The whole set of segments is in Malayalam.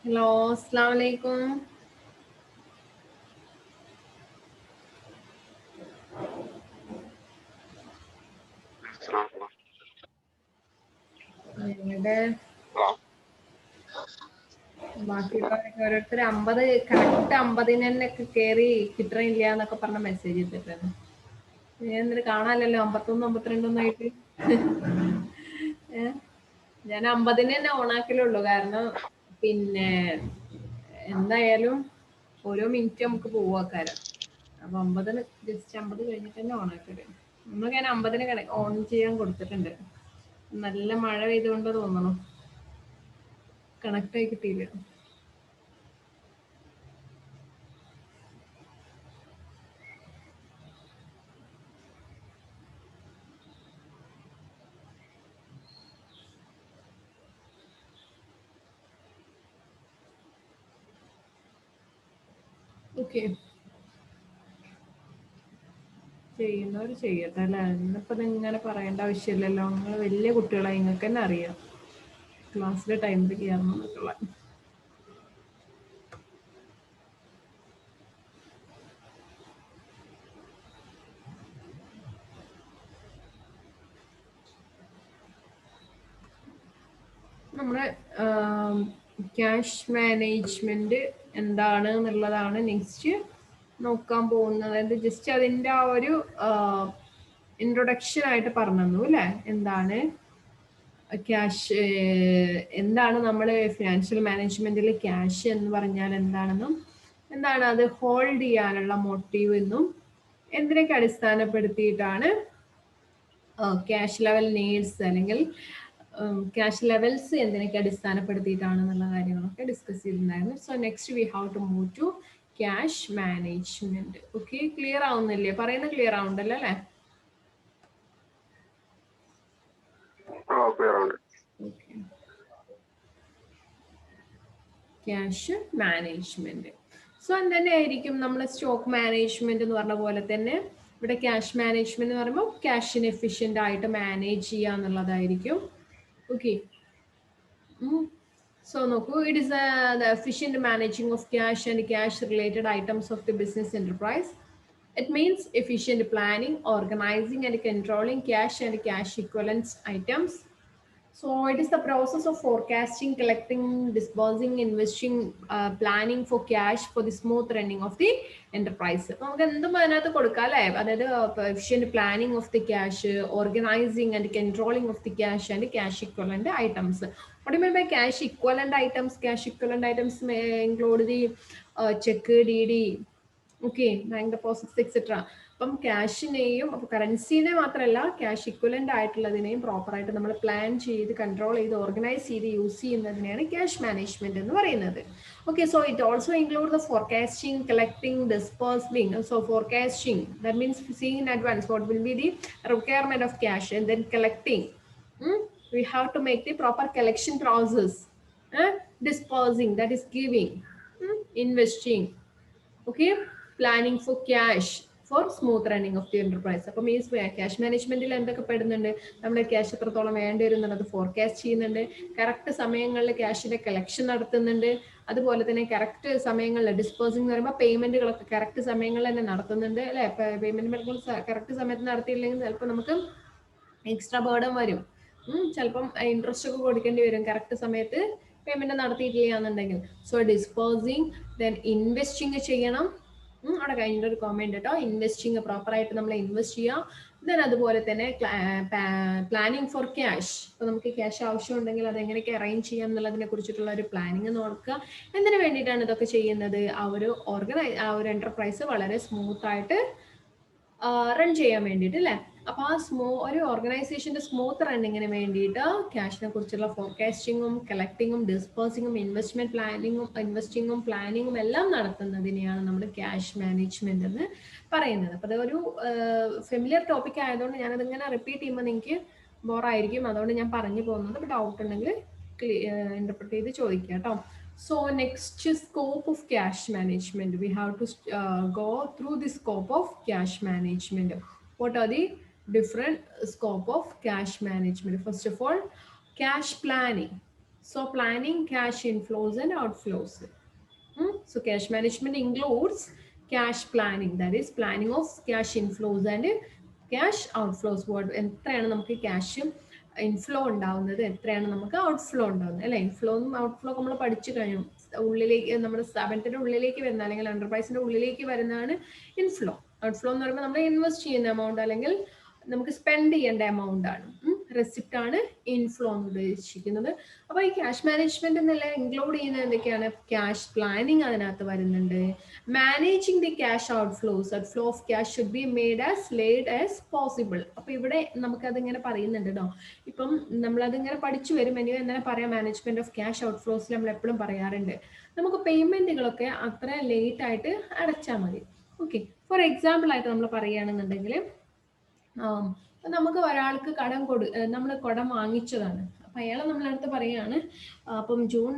ഹലോ, അസ്സലാമു അലൈക്കും. ഞങ്ങളുടെ ബാക്കിയുള്ളവരൊക്കെ ഓരോരുത്തർ 50 കറക്റ്റ് 50 തന്നെ കയറി കിട്ടണില്ല എന്നൊക്കെ പറഞ്ഞ മെസ്സേജ് ഇട്ടിട്ടാണ്. ഞാൻ എന്നിട്ട് കാണാനല്ലോ 51 52 ആയിട്ട്. ഞാൻ 50 തന്നെ ഓണാക്കലുള്ളൂ. കാരണം പിന്നെ എന്തായാലും ഓരോ മിനിറ്റ് നമുക്ക് പോവാക്കാരം. അപ്പൊ 50 ജസ്റ്റ് 50 കഴിഞ്ഞിട്ട് തന്നെ ഓണാക്കല്. നമ്മൾ ഞാൻ 50 ഓൺ ചെയ്യാൻ കൊടുത്തിട്ടുണ്ട്. നല്ല മഴ പെയ്തുകൊണ്ട് തോന്നണം കണക്ട് ആയി കിട്ടിയില്ല. ഓക്കെ, ചെയ്യുന്നവർ ചെയ്യട്ടെ അല്ലേ. ഇന്നിപ്പോ ഇങ്ങനെ പറയേണ്ട ആവശ്യമില്ലല്ലോ. നിങ്ങൾ വലിയ കുട്ടികളായി, നിങ്ങൾക്ക് തന്നെ അറിയാം ക്ലാസ്സിലെ ടൈമിൽ കയറണം എന്നൊക്കെയുള്ള. നമ്മുടെ ക്യാഷ് മാനേജ്മെന്റ് എന്താണ് എന്നുള്ളതാണ് നെക്സ്റ്റ് നോക്കാൻ പോകുന്നത്. അത് ജസ്റ്റ് അതിൻ്റെ ആ ഒരു ഇൻട്രൊഡക്ഷൻ ആയിട്ട് പറഞ്ഞു അല്ലേ. എന്താണ് ക്യാഷ്, എന്താണ് നമ്മൾ ഫിനാൻഷ്യൽ മാനേജ്മെന്റിൽ ക്യാഷ് എന്ന് പറഞ്ഞാൽ എന്താണെന്നും, എന്താണ് അത് ഹോൾഡ് ചെയ്യാനുള്ള മോട്ടീവ് എന്നും, എന്തിനൊക്കെ അടിസ്ഥാനപ്പെടുത്തിയിട്ടാണ് ക്യാഷ് ലെവൽ നീഡ്സ് അല്ലെങ്കിൽ ക്യാഷ് ലെവൽസ് എന്തിനൊക്കെ അടിസ്ഥാനപ്പെടുത്തിയിട്ടാണെന്നുള്ള കാര്യങ്ങളൊക്കെ ഡിസ്കസ് ചെയ്തിട്ടുണ്ടായിരുന്നു. So next we have to move to cash management. Okay, clear ആവുന്നില്ലേ? പറയുന്നത് ക്ലിയർ ആവുന്നുണ്ടല്ലോ അല്ലേ? Okay, cash management. സോ എന്തെന്നെ ആയിരിക്കും നമ്മുടെ സ്റ്റോക്ക് മാനേജ്മെന്റ് എന്ന് പറഞ്ഞ പോലെ തന്നെ ഇവിടെ ക്യാഷ് മാനേജ്മെന്റ് എന്ന് പറയുമ്പോൾ ക്യാഷിന് എഫിഷ്യന്റ് ആയിട്ട് മാനേജ് ചെയ്യുക എന്നുള്ളതായിരിക്കും. ഓക്കെ, so നോക്കൂ, it is the efficient managing of cash and cash related items of the business enterprise. It means efficient planning, organizing and controlling cash and cash equivalents items. So it is the process of forecasting, collecting, disbursing, investing, planning for cash for the smooth running of the enterprise. നമുക്ക് എന്തും അതിനകത്ത് കൊടുക്കാം അല്ലേ. അതായത് efficient planning of the cash, organizing and controlling of the cash and cash equivalent items. What do you mean by cash equivalent items? Cash equivalent items may include the check, DD, okay, bank deposits etcetera. അപ്പം ക്യാഷിനെയും കറൻസിനെ മാത്രമല്ല ക്യാഷ് ഇക്വലന്റ് ആയിട്ടുള്ളതിനെയും പ്രോപ്പറായിട്ട് നമ്മൾ പ്ലാൻ ചെയ്ത് കൺട്രോൾ ചെയ്ത് ഓർഗനൈസ് ചെയ്ത് യൂസ് ചെയ്യുന്നതിനെയാണ് ക്യാഷ് മാനേജ്മെന്റ് എന്ന് പറയുന്നത്. Okay, so it also include the forecasting, collecting, dispersing. So forecasting, that means seeing in advance what will be the requirement of cash, and then collecting, we have to make the proper collection process. Dispersing, that is giving. Investing, okay, planning for cash for smooth running of the enterprise. അപ്പോൾ മീൻസ് ക്യാഷ് മാനേജ്മെന്റിൽ എന്തൊക്കെ പെടുന്നുണ്ട്? നമ്മുടെ ക്യാഷ് എത്രത്തോളം വേണ്ടി വരും എന്നുള്ളത് ഫോർകാസ്റ്റ് ചെയ്യുന്നുണ്ട്, കറക്റ്റ് സമയങ്ങളിൽ ക്യാഷിന്റെ കളക്ഷൻ നടത്തുന്നുണ്ട്, അതുപോലെ തന്നെ കറക്റ്റ് സമയങ്ങളിൽ ഡിസ്പോസിംഗ് എന്ന് പറയുമ്പോൾ പേയ്മെന്റുകളൊക്കെ കറക്റ്റ് സമയങ്ങളിൽ തന്നെ നടത്തുന്നുണ്ട് അല്ലെ. പേയ്മെന്റ് കറക്റ്റ് സമയത്ത് നടത്തിയില്ലെങ്കിൽ ചിലപ്പോൾ നമുക്ക് എക്സ്ട്രാ ബേർഡൻ വരും. ചിലപ്പം ഇൻട്രസ്റ്റ് ഒക്കെ കൊടുക്കേണ്ടി വരും കറക്റ്റ് സമയത്ത് പേയ്മെന്റ് നടത്തിയിട്ടില്ല എന്നുണ്ടെങ്കിൽ. സോ ഡിസ്പോസിങ്, ദെൻ ഇൻവെസ്റ്റിങ് ചെയ്യണം. അവിടെ കഴിഞ്ഞിട്ട് ഒരു കോമെന്റ് കേട്ടോ, ഇൻവെസ്റ്റിങ് പ്രോപ്പറായിട്ട് നമ്മൾ ഇൻവെസ്റ്റ് ചെയ്യാം. ദെൻ അതുപോലെ തന്നെ പ്ലാനിങ് ഫോർ ക്യാഷ്. അപ്പോൾ നമുക്ക് ക്യാഷ് ആവശ്യമുണ്ടെങ്കിൽ അത് എങ്ങനെയൊക്കെ അറേഞ്ച് ചെയ്യാം എന്നുള്ളതിനെ കുറിച്ചിട്ടുള്ള ഒരു പ്ലാനിങ് നോക്കുക. എന്തിനു വേണ്ടിയിട്ടാണ് ഇതൊക്കെ ചെയ്യുന്നത്? ആ ഒരു എന്റർപ്രൈസ് വളരെ സ്മൂത്ത് ആയിട്ട് റൺ ചെയ്യാൻ വേണ്ടിയിട്ട് അല്ലേ. അപ്പോൾ ഒരു ഓർഗനൈസേഷന്റെ സ്മൂത്ത് റണ്ണിങ്ങിന് വേണ്ടിയിട്ട് ക്യാഷിനെ കുറിച്ചുള്ള ഫോർകാസ്റ്റിങ്ങും കളക്ടിങ്ങും ഡിസ്പേഴ്സിങ്ങും ഇൻവെസ്റ്റിങ്ങും പ്ലാനിങ്ങും എല്ലാം നടത്തുന്നതിനെയാണ് നമ്മൾ ക്യാഷ് മാനേജ്മെന്റ് എന്ന് പറയുന്നത്. അപ്പോൾ അതൊരു ഫെമിലിയർ ടോപ്പിക് ആയതുകൊണ്ട് ഞാനതിങ്ങനെ റിപ്പീറ്റ് ചെയ്യുമ്പോൾ നിങ്ങൾക്ക് ബോറായിരിക്കും, അതുകൊണ്ട് ഞാൻ പറഞ്ഞു പോകുന്നത്. അപ്പോൾ ഡൗട്ട് ഉണ്ടെങ്കിൽ ഇന്റർപ്രറ്റ് ചെയ്ത് ചോദിക്കാം കേട്ടോ. So next scope of cash management, we have to go through the scope of cash management. What are the different scope of cash management? First of all, cash planning. So planning cash inflows and outflows. So cash management includes cash planning, that is planning of cash inflows and cash outflows. എത്രയാണ് നമുക്ക് ക്യാഷ് ഇൻഫ്ലോ ഉണ്ടാവുന്നത്, എത്രയാണ് നമുക്ക് ഔട്ട്ഫ്ലോ ഉണ്ടാവുന്നത് അല്ലെ. ഇൻഫ്ലോന്നും ഔട്ട്ഫ്ലോ നമ്മൾ പഠിച്ചു കഴിഞ്ഞു. ഉള്ളിലേക്ക് നമ്മുടെ സ്ഥാപനത്തിന്റെ ഉള്ളിലേക്ക് വരുന്ന അല്ലെങ്കിൽ എന്റർപ്രൈസിന്റെ ഉള്ളിലേക്ക് വരുന്നതാണ് ഇൻഫ്ലോ. ഔട്ട്ഫ്ലോ എന്ന് പറയുമ്പോൾ നമ്മൾ ഇൻവെസ്റ്റ് ചെയ്യുന്ന എമൗണ്ട് അല്ലെങ്കിൽ നമുക്ക് സ്പെൻഡ് ചെയ്യേണ്ട എമൗണ്ട് ആണ്. റെസിപ്റ്റ് ആണ് ഇൻഫ്ലോ എന്ന് ഉദ്ദേശിക്കുന്നത്. അപ്പൊ ഈ ക്യാഷ് മാനേജ്മെന്റ് എന്നെല്ലാം ഇൻക്ലൂഡ് ചെയ്യുന്നത് എന്തൊക്കെയാണ്? ക്യാഷ് പ്ലാനിങ് അതിനകത്ത് വരുന്നുണ്ട്. Managing the cash outflows, flow of cash should be made as late as possible. അപ്പൊ ഇവിടെ നമുക്കതിങ്ങനെ പറയുന്നുണ്ട് കേട്ടോ. ഇപ്പം നമ്മളതിങ്ങനെ പഠിച്ചു വരും. ഇനി എന്താണ് പറയാം, മാനേജ്മെന്റ് ഓഫ് ക്യാഷ് ഔട്ട്ഫ്ലോസിൽ നമ്മൾ എപ്പോഴും പറയാറുണ്ട് നമുക്ക് പേയ്മെന്റുകളൊക്കെ അത്ര ലേറ്റ് ആയിട്ട് അടച്ചാൽ മതി. ഓക്കെ, ഫോർ എക്സാമ്പിൾ ആയിട്ട് നമ്മൾ പറയുകയാണെന്നുണ്ടെങ്കിൽ നമുക്ക് ഒരാൾക്ക് നമ്മൾ കടം വാങ്ങിച്ചതാണ്. അപ്പൊ അയാൾ നമ്മളടുത്ത് പറയാണ് അപ്പം ജൂൺ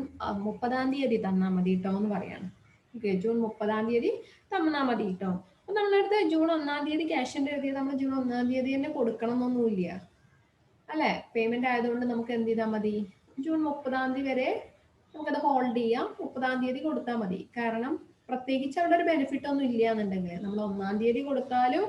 30-ാം തീയതി തന്നാൽ മതി കേട്ടോ എന്ന് പറയാണ്. ഓക്കെ, ജൂൺ 30-ാം തീയതി തന്നാൽ മതി കേട്ടോ. അപ്പൊ നമ്മളടുത്ത് ജൂൺ 1-ാം തീയതി ക്യാഷിന്റെ എഴുതിയത് നമ്മൾ ജൂൺ 1-ാം തീയതി തന്നെ കൊടുക്കണം എന്നൊന്നുമില്ല അല്ലെ. പേയ്മെന്റ് ആയതുകൊണ്ട് നമുക്ക് എന്ത് ചെയ്താൽ മതി, ജൂൺ 30-ാം തീയതി വരെ നമുക്കത് ഹോൾഡ് ചെയ്യാം. 30-ാം തീയതി കൊടുത്താൽ മതി. കാരണം പ്രത്യേകിച്ച് അവിടെ ഒരു ബെനിഫിറ്റ് ഒന്നും ഇല്ല എന്നുണ്ടെങ്കിൽ നമ്മൾ 1-ാം തീയതി കൊടുത്താലും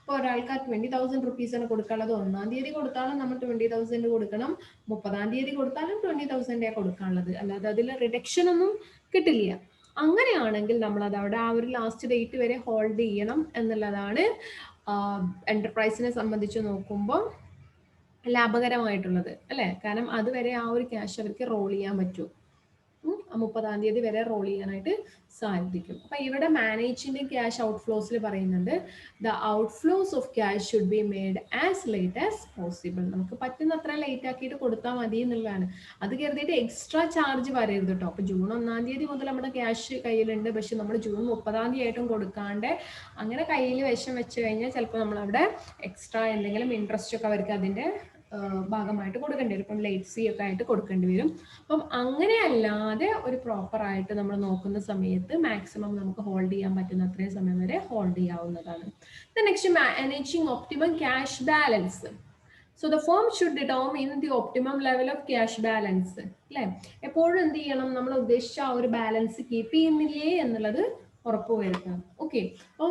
ഇപ്പോൾ ഒരാൾക്ക് 20,000 റുപ്പീസാണ് കൊടുക്കാനുള്ളത്. 1-ാം തീയതി കൊടുത്താലും നമ്മൾ 20,000 കൊടുക്കണം. 30-ാം തീയതി കൊടുത്താലും 20,000 കൊടുക്കാനുള്ളത്. അല്ലാതെ അതിൽ റിഡക്ഷൻ ഒന്നും കിട്ടില്ല. അങ്ങനെയാണെങ്കിൽ നമ്മൾ അത് അവിടെ ആ ഒരു ലാസ്റ്റ് ഡേറ്റ് വരെ ഹോൾഡ് ചെയ്യണം എന്നുള്ളതാണ് എന്റർപ്രൈസിനെ സംബന്ധിച്ച് നോക്കുമ്പോൾ ലാഭകരമായിട്ടുള്ളത് അല്ലെ. കാരണം അതുവരെ ആ ഒരു ക്യാഷ് അവർക്ക് റോൾ ചെയ്യാൻ പറ്റും. 30-ാം തീയതി വരെ റോൾ ചെയ്യാനായിട്ട് സാധിക്കും. അപ്പൊ ഇവിടെ മാനേജിന്റെ ക്യാഷ് ഔട്ട്ഫ്ലോസിൽ പറയുന്നുണ്ട് the outflows of cash should be made as late as possible. നമുക്ക് പറ്റുന്നത്ര ലേറ്റ് ആക്കിയിട്ട് കൊടുത്താൽ മതി എന്നുള്ളതാണ്. അത് കരുതിയിട്ട് എക്സ്ട്രാ ചാർജ് വരരുത് കേട്ടോ. അപ്പൊ ജൂൺ 1-ാം തീയതി മുതൽ നമ്മുടെ ക്യാഷ് കയ്യിലുണ്ട്, പക്ഷെ നമ്മൾ ജൂൺ 30-ാം തീയതി ആയിട്ടും കൊടുക്കാണ്ട് അങ്ങനെ കയ്യിൽ വിഷം വെച്ച് കഴിഞ്ഞാൽ ചിലപ്പോൾ നമ്മളവിടെ എക്സ്ട്രാ എന്തെങ്കിലും ഇൻട്രസ്റ്റ് ഒക്കെ അവർക്ക് അതിന്റെ ഭാഗമായിട്ട് കൊടുക്കേണ്ടി വരും. ഇപ്പം ലേറ്റ് ഫീ ഒക്കെ ആയിട്ട് കൊടുക്കേണ്ടി വരും. അപ്പം അങ്ങനെയല്ലാതെ ഒരു പ്രോപ്പർ ആയിട്ട് നമ്മൾ നോക്കുന്ന സമയത്ത് മാക്സിമം നമുക്ക് ഹോൾഡ് ചെയ്യാൻ പറ്റുന്ന അത്രയും സമയം വരെ ഹോൾഡ് ചെയ്യാവുന്നതാണ്. Next, managing optimum cash balance. So the firm should determine the optimum level of cash balance അല്ലെ. എപ്പോഴും എന്ത് ചെയ്യണം, നമ്മൾ ഉദ്ദേശിച്ച ആ ഒരു ബാലൻസ് കീപ്പ് ചെയ്യുന്നില്ലേ എന്നുള്ളത് ഉറപ്പുവരുത്തണം. ഓക്കെ, അപ്പം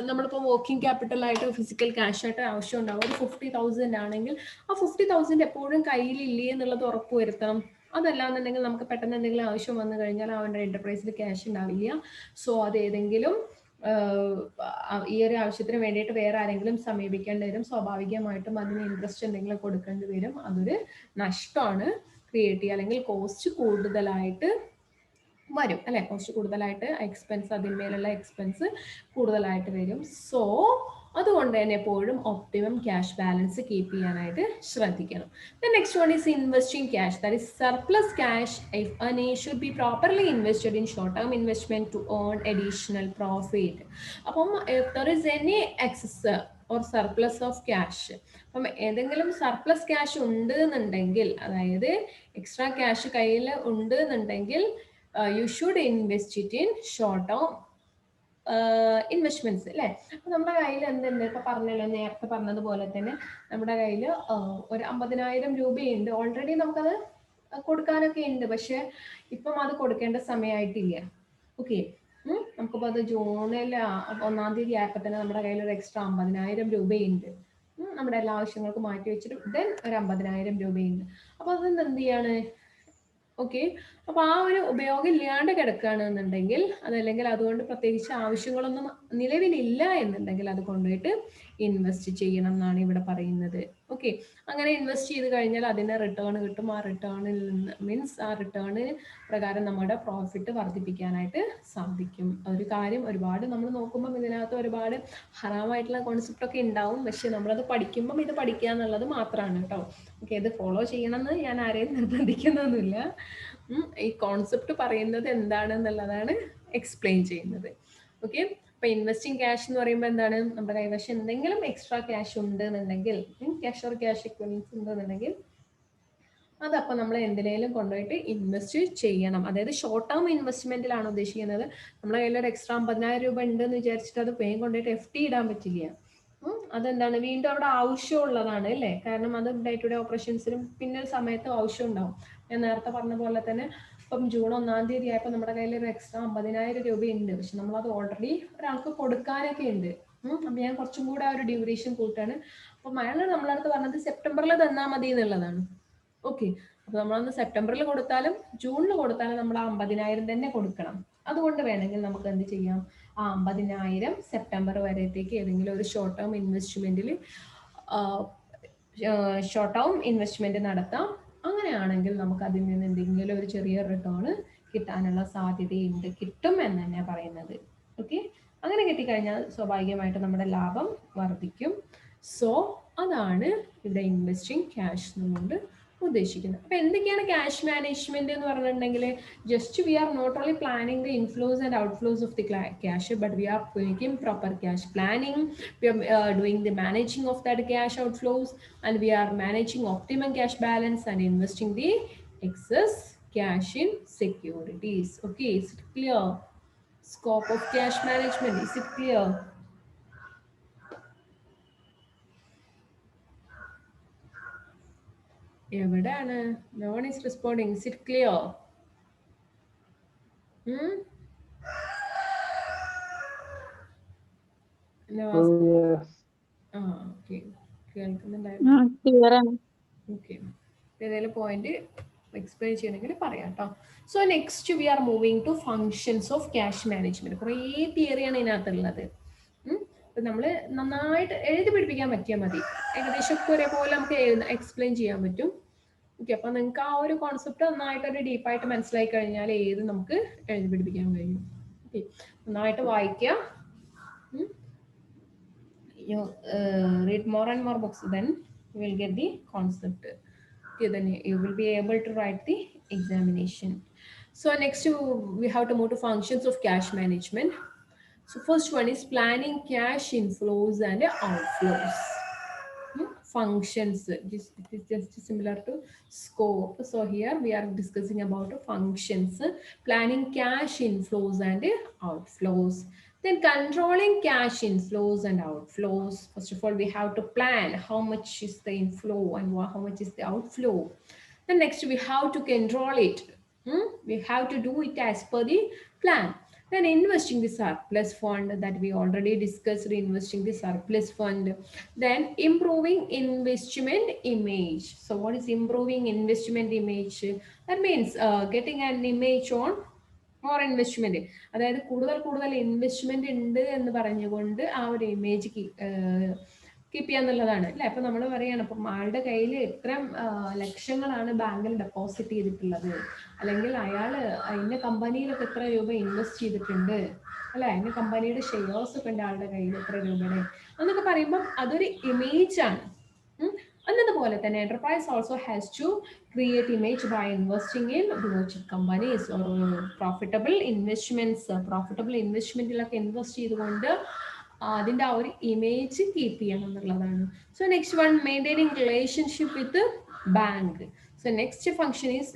നമ്മളിപ്പോൾ വർക്കിംഗ് ക്യാപിറ്റൽ ആയിട്ട് ഫിസിക്കൽ ക്യാഷ് ആയിട്ട് ആവശ്യം ഉണ്ടാവും. ഒരു 50,000 ആണെങ്കിൽ ആ 50,000 എപ്പോഴും കയ്യിലില്ലേ എന്നുള്ളത് ഉറപ്പുവരുത്തണം. അതല്ലാന്നുണ്ടെങ്കിൽ നമുക്ക് പെട്ടെന്ന് എന്തെങ്കിലും ആവശ്യം വന്നു കഴിഞ്ഞാൽ അവൻ്റെ എന്റർപ്രൈസിൽ ക്യാഷ് ഉണ്ടാവില്ല. സോ അത് ഏതെങ്കിലും ഈ ഒരു ആവശ്യത്തിന് വേണ്ടിയിട്ട് വേറെ ആരെങ്കിലും സമീപിക്കേണ്ടി വരും. സ്വാഭാവികമായിട്ടും അതിന് ഇൻട്രസ്റ്റ് എന്തെങ്കിലും കൊടുക്കേണ്ടി വരും. അതൊരു നഷ്ടമാണ് ക്രിയേറ്റ് ചെയ്യുക, അല്ലെങ്കിൽ കോസ്റ്റ് കൂടുതലായിട്ട് വരും അല്ലെ. കോസ്റ്റ് കൂടുതലായിട്ട് എക്സ്പെൻസ്, അതിന്മേലുള്ള എക്സ്പെൻസ് കൂടുതലായിട്ട് വരും. സോ അതുകൊണ്ട് തന്നെ എപ്പോഴും ഒപ്റ്റിമം ക്യാഷ് ബാലൻസ് കീപ്പ് ചെയ്യാനായിട്ട് ശ്രദ്ധിക്കണം. The next one is investing cash, that is surplus cash if money should be properly invested in short term investment to earn additional profit. അപ്പം if there is any excess or surplus of cash, അപ്പം ഏതെങ്കിലും സർപ്ലസ് ക്യാഷ് ഉണ്ട് എന്നുണ്ടെങ്കിൽ, അതായത് എക്സ്ട്രാ ക്യാഷ് കയ്യിൽ ഉണ്ട് എന്നുണ്ടെങ്കിൽ you should invest it in short term investments അല്ലേ. അപ്പൊ നമ്മുടെ കയ്യിൽ എന്തുണ്ട്, ഇപ്പൊ പറഞ്ഞല്ലോ നേരത്തെ പറഞ്ഞതുപോലെ തന്നെ നമ്മുടെ കയ്യിൽ ഒരു 50,000 രൂപയുണ്ട്. ഓൾറെഡി നമുക്കത് കൊടുക്കാനൊക്കെ ഉണ്ട്, പക്ഷെ ഇപ്പം അത് കൊടുക്കേണ്ട സമയമായിട്ടില്ല. ഓക്കെ, നമുക്കിപ്പോൾ അത് ജൂണിൽ 1-ാം തീയതി ആയപ്പോൾ തന്നെ നമ്മുടെ കയ്യിൽ ഒരു എക്സ്ട്രാ 50,000 രൂപയുണ്ട്. നമ്മുടെ എല്ലാ ആവശ്യങ്ങൾക്കും മാറ്റി വെച്ചിട്ട് ദെൻ ഒരു 50,000 രൂപയുണ്ട്. അപ്പൊ അതൊന്ന് എന്ത് ചെയ്യാണ്, ഓക്കെ, അപ്പൊ ആ ഒരു ഉപയോഗം ഇല്ലാണ്ട് കിടക്കുകയാണെന്നുണ്ടെങ്കിൽ, അതല്ലെങ്കിൽ അതുകൊണ്ട് പ്രത്യേകിച്ച് ആവശ്യങ്ങളൊന്നും നിലവിലില്ല എന്നുണ്ടെങ്കിൽ അത് കൊണ്ടുപോയിട്ട് ഇൻവെസ്റ്റ് ചെയ്യണം എന്നാണ് ഇവിടെ പറയുന്നത്. ഓക്കെ, അങ്ങനെ ഇൻവെസ്റ്റ് ചെയ്ത് കഴിഞ്ഞാൽ അതിന് റിട്ടേൺ കിട്ടും. ആ റിട്ടേണിൽ നിന്ന് മീൻസ് ആ റിട്ടേണ് പ്രകാരം നമ്മുടെ പ്രോഫിറ്റ് വർദ്ധിപ്പിക്കാനായിട്ട് സാധിക്കും. ഒരു കാര്യം ഒരുപാട് നമ്മൾ നോക്കുമ്പം ഇതിനകത്ത് ഒരുപാട് ഹറാമായിട്ടുള്ള കോൺസെപ്റ്റ് ഒക്കെ ഉണ്ടാവും, പക്ഷെ നമ്മളത് പഠിക്കുമ്പം ഇത് പഠിക്കുക എന്നുള്ളത് മാത്രമാണ് കേട്ടോ. ഓക്കെ, ഇത് ഫോളോ ചെയ്യണമെന്ന് ഞാൻ ആരെയും നിർബന്ധിക്കുന്നൊന്നുമില്ല. ഈ കോൺസെപ്റ്റ് പറയുന്നത് എന്താണെന്നുള്ളതാണ് എക്സ്പ്ലെയിൻ ചെയ്യുന്നത്. ഓക്കെ, അപ്പൊ ഇൻവെസ്റ്റിംഗ് ക്യാഷ് എന്ന് പറയുമ്പോൾ എന്താണ്, നമ്മുടെ കൈവശം എന്തെങ്കിലും എക്സ്ട്രാ ക്യാഷ് ഉണ്ട് എന്നുണ്ടെങ്കിൽ, ക്യാഷ് ഓർ ക്യാഷ് ഇക്വലൻസ് ഉണ്ടെന്നുണ്ടെങ്കിൽ അതപ്പോൾ നമ്മൾ എന്തിനേലും കൊണ്ടുപോയിട്ട് ഇൻവെസ്റ്റ് ചെയ്യണം. അതായത് ഷോർട്ട് ടേം ഇൻവെസ്റ്റ്മെന്റിലാണ് ഉദ്ദേശിക്കുന്നത്. നമ്മുടെ കയ്യിൽ ഒരു എക്സ്ട്രാ 50,000 രൂപ ഉണ്ടെന്ന് വിചാരിച്ചിട്ട് അത് വേഗം കൊണ്ടുപോയിട്ട് FD ഇടാൻ പറ്റില്ല. അതെന്താണ് വീണ്ടും അവിടെ ആവശ്യമുള്ളതാണ് അല്ലേ? കാരണം അത് ഡേ ടു ഡേ ഓപ്പറേഷൻസിനും പിന്നെ ഒരു സമയത്ത് ആവശ്യം ഉണ്ടാവും. ഞാൻ നേരത്തെ പറഞ്ഞ പോലെ തന്നെ ഇപ്പം ജൂൺ 1-ാം തീയതി ആയപ്പോൾ നമ്മുടെ കയ്യിൽ ഒരു എക്സ്ട്രാ 50,000 രൂപയുണ്ട്. പക്ഷെ നമ്മളത് ഓൾറെഡി ഒരാൾക്ക് കൊടുക്കാനൊക്കെ ഉണ്ട്. അപ്പം ഞാൻ കുറച്ചും കൂടെ ആ ഒരു ഡ്യൂറേഷൻ കൂട്ടാണ്. അപ്പം അയാൾ നമ്മളടുത്ത് പറഞ്ഞത് സെപ്റ്റംബറിൽ തന്നാൽ മതി എന്നുള്ളതാണ്. ഓക്കെ, അപ്പൊ നമ്മളൊന്ന് സെപ്റ്റംബറിൽ കൊടുത്താലും ജൂണിൽ കൊടുത്താലും നമ്മൾ ആ 50,000 തന്നെ കൊടുക്കണം. അതുകൊണ്ട് വേണമെങ്കിൽ നമുക്ക് എന്ത് ചെയ്യാം, ആ 50,000 സെപ്റ്റംബർ വരത്തേക്ക് ഏതെങ്കിലും ഒരു ഷോർട്ട് ടേം ഇൻവെസ്റ്റ്മെന്റിൽ നടത്താം. അങ്ങനെയാണെങ്കിൽ നമുക്ക് അതിൽ നിന്ന് എന്തെങ്കിലും ഒരു ചെറിയ റിട്ടേൺ കിട്ടാനുള്ള സാധ്യതയുണ്ട്, കിട്ടും എന്ന് തന്നെ പറയുന്നത്. ഓക്കെ, അങ്ങനെ കിട്ടിക്കഴിഞ്ഞാൽ സ്വാഭാവികമായിട്ട് നമ്മുടെ ലാഭം വർദ്ധിക്കും. സോ അതാണ് ഇവിടെ ഇൻവെസ്റ്റിംഗ് ക്യാഷ് എന്നുകൊണ്ട് ഉദ്ദേശിക്കുന്നത്. അപ്പൊ എന്തൊക്കെയാണ് ക്യാഷ് മാനേജ്മെന്റ് എന്ന് പറഞ്ഞിട്ടുണ്ടെങ്കിൽ, just we are not only planning the inflows and outflows of the cash, but we are making proper cash planning, we are doing the managing of that cash outflows, and we are managing optimum cash balance and investing the excess cash in securities. Okay, is it clear? Scope of cash management, is it clear? എവിടെയാണ്? No one is responding. Is it clear? No. Okay. കേൾക്കുന്നുണ്ടായിരുന്നു. ഓക്കെ, ഏതെങ്കിലും പോയിന്റ് എക്സ്പ്ലെയിൻ ചെയ്യണമെങ്കിൽ പറയാം കേട്ടോ. So next we are moving to functions of cash management. കുറേ തിയറിയാണ് ഇതിനകത്തുള്ളത്. അപ്പം നമ്മൾ നന്നായിട്ട് എഴുതി പിടിപ്പിക്കാൻ പറ്റിയാൽ മതി. ഏകദേശം ഒക്കെ ഒരേപോലെ നമുക്ക് എക്സ്പ്ലെയിൻ ചെയ്യാൻ പറ്റും. ഓക്കെ, അപ്പം നിങ്ങൾക്ക് ആ ഒരു കോൺസെപ്റ്റ് നന്നായിട്ടൊരു ഡീപ്പായിട്ട് മനസ്സിലായി കഴിഞ്ഞാൽ ഏത് നമുക്ക് എഴുതി പിടിപ്പിക്കാൻ കഴിയും. ഓക്കെ, നന്നായിട്ട് വായിക്കുക. Read more and more books, then you will get the concept. Okay, then you will be able to write the examination. So next we have to move to functions of cash management. So first one is planning cash inflows and outflows. Functions, just similar to scope. So here we are discussing about functions, planning cash inflows and outflows. Then controlling cash inflows and outflows. First of all, we have to plan how much is the inflow and how much is the outflow. Then next we have to control it. We have to do it as per the plan. Then investing the surplus fund that we already discussed, investing the surplus fund. Then improving investment image. So what is improving investment image? That means getting an image on more investment. അതായത് കൂടുതൽ ഇൻവെസ്റ്റ്മെന്റ് ഉണ്ട് എന്ന് പറഞ്ഞുകൊണ്ട് ആ ഒരു ഇമേജ് കീപ്പ് ചെയ്യാന്നുള്ളതാണ് അല്ലെ. അപ്പൊ നമ്മൾ പറയാണ്, അപ്പം ആളുടെ കയ്യിൽ എത്ര ലക്ഷങ്ങളാണ് ബാങ്കിൽ ഡെപ്പോസിറ്റ് ചെയ്തിട്ടുള്ളത്, അല്ലെങ്കിൽ അയാൾ ഇന്ന കമ്പനിയിലൊക്കെ എത്ര രൂപ ഇൻവെസ്റ്റ് ചെയ്തിട്ടുണ്ട് അല്ലെ, ഇന്ന കമ്പനിയുടെ ഷെയർസ് ഒക്കെ ഉണ്ട് ആളുടെ കയ്യിൽ എത്ര രൂപയുടെ എന്നൊക്കെ പറയുമ്പോൾ അതൊരു ഇമേജ് ആണ്. എന്നതുപോലെ തന്നെ enterprise also has to create image by investing in blue chip companies or profitable investments. Profitable investmentലൊക്കെ ഇൻവെസ്റ്റ് ചെയ്തുകൊണ്ട് അതിന്റെ ആ ഒരു ഇമേജ് കീപ്പ് ചെയ്യണം എന്നുള്ളതാണ്. So next one, maintaining relationship with bank. So next function is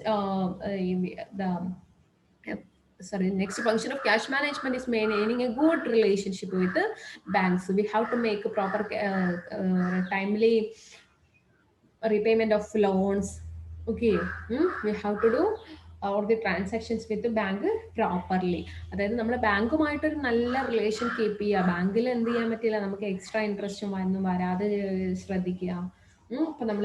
next function of cash management is maintaining a good relationship with the banks. We have to make a proper timely repayment of loans. Okay, we have to do all the transactions with the bank properly. അതായത് നമ്മൾ ബാങ്കുമായിട്ടൊരു നല്ല റിലേഷൻ കീപ്പ് ചെയ്യുക. ബാങ്കിൽ എന്ത് ചെയ്യാൻ പറ്റില്ല, നമുക്ക് എക്സ്ട്രാ ഇൻട്രസ്റ്റും ഒന്നും വരാതെ ശ്രദ്ധിക്കുക. ഇപ്പൊ നമ്മൾ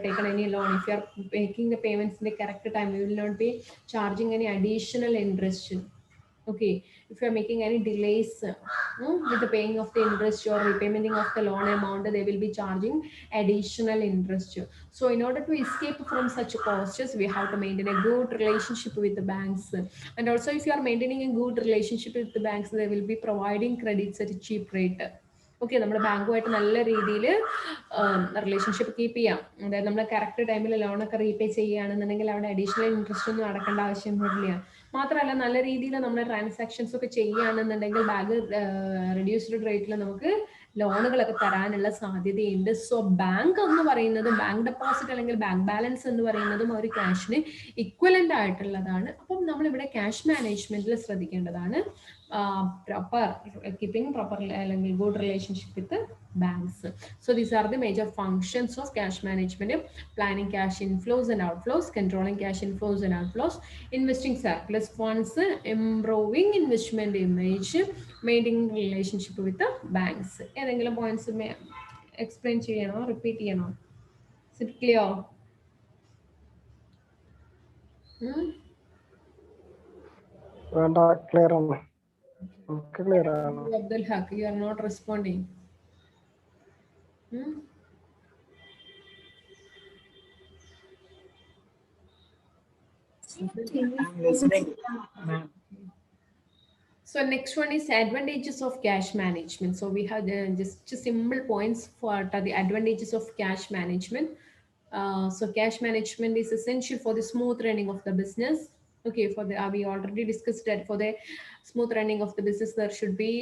taken any loan, if you are making the payments in the correct time, you will not be charging any additional interest. Okay, if you are making any delays with the paying of the interest or repaymenting of the loan amount, they will be charging additional interest. So in order to escape from such costs, we have to maintain a good relationship with the banks. And also, if you are maintaining a good relationship with the banks, they will be providing credits at a cheap rate. Okay, നമ്മൾ ബാങ്കുമായിട്ട് നല്ല രീതിയിൽ റിലേഷൻഷിപ്പ് കീപ്പ് ചെയ്യാം. അതായത് നമ്മൾ കറക്റ്റ് ടൈമിൽ ലോണൊക്കെ റീപേ ചെയ്യുകയാണെന്നുണ്ടെങ്കിൽ അവിടെ അഡീഷണൽ ഇൻട്രസ്റ്റ് ഒന്നും അടക്കേണ്ട ആവശ്യം വരില്ല. മാത്രമല്ല, നല്ല രീതിയിൽ നമ്മൾ ട്രാൻസാക്ഷൻസ് ഒക്കെ ചെയ്യുകയാണെന്നുണ്ടെങ്കിൽ ബാങ്ക് റെഡ്യൂസ്ഡ് റേറ്റിൽ നമുക്ക് ലോണുകളൊക്കെ തരാനുള്ള സാധ്യതയുണ്ട്. സോ ബാങ്ക് എന്ന് പറയുന്നത്, ബാങ്ക് ഡെപ്പോസിറ്റ് അല്ലെങ്കിൽ ബാങ്ക് ബാലൻസ് എന്ന് പറയുന്നതും ഒരു ക്യാഷിന് ഇക്വലന്റ് ആയിട്ടുള്ളതാണ്. അപ്പം നമ്മളിവിടെ ക്യാഷ് മാനേജ്മെന്റിൽ ശ്രദ്ധിക്കേണ്ടതാണ്. keeping proper good relationship with the banks. So these are the major functions of cash management: planning cash inflows and outflows, controlling cash inflows and outflows, investing surplus funds, improving investment image, maintaining relationship with the banks. ഏതെങ്കിലും പോയിന്റ്സ് എക്സ്പ്ലെയിൻ ചെയ്യണോ, റിപ്പീറ്റ് ചെയ്യണോ? Is it clear? Clear ആണ്. Clear ആണ്. Abdul Haq, you are not responding. I'm listening, ma'am. So next one is advantages of cash management. So we have just simple points for the advantages of cash management. So cash management is essential for the smooth running of the business. Okay, for the we already discussed that for the smooth running of the business there should be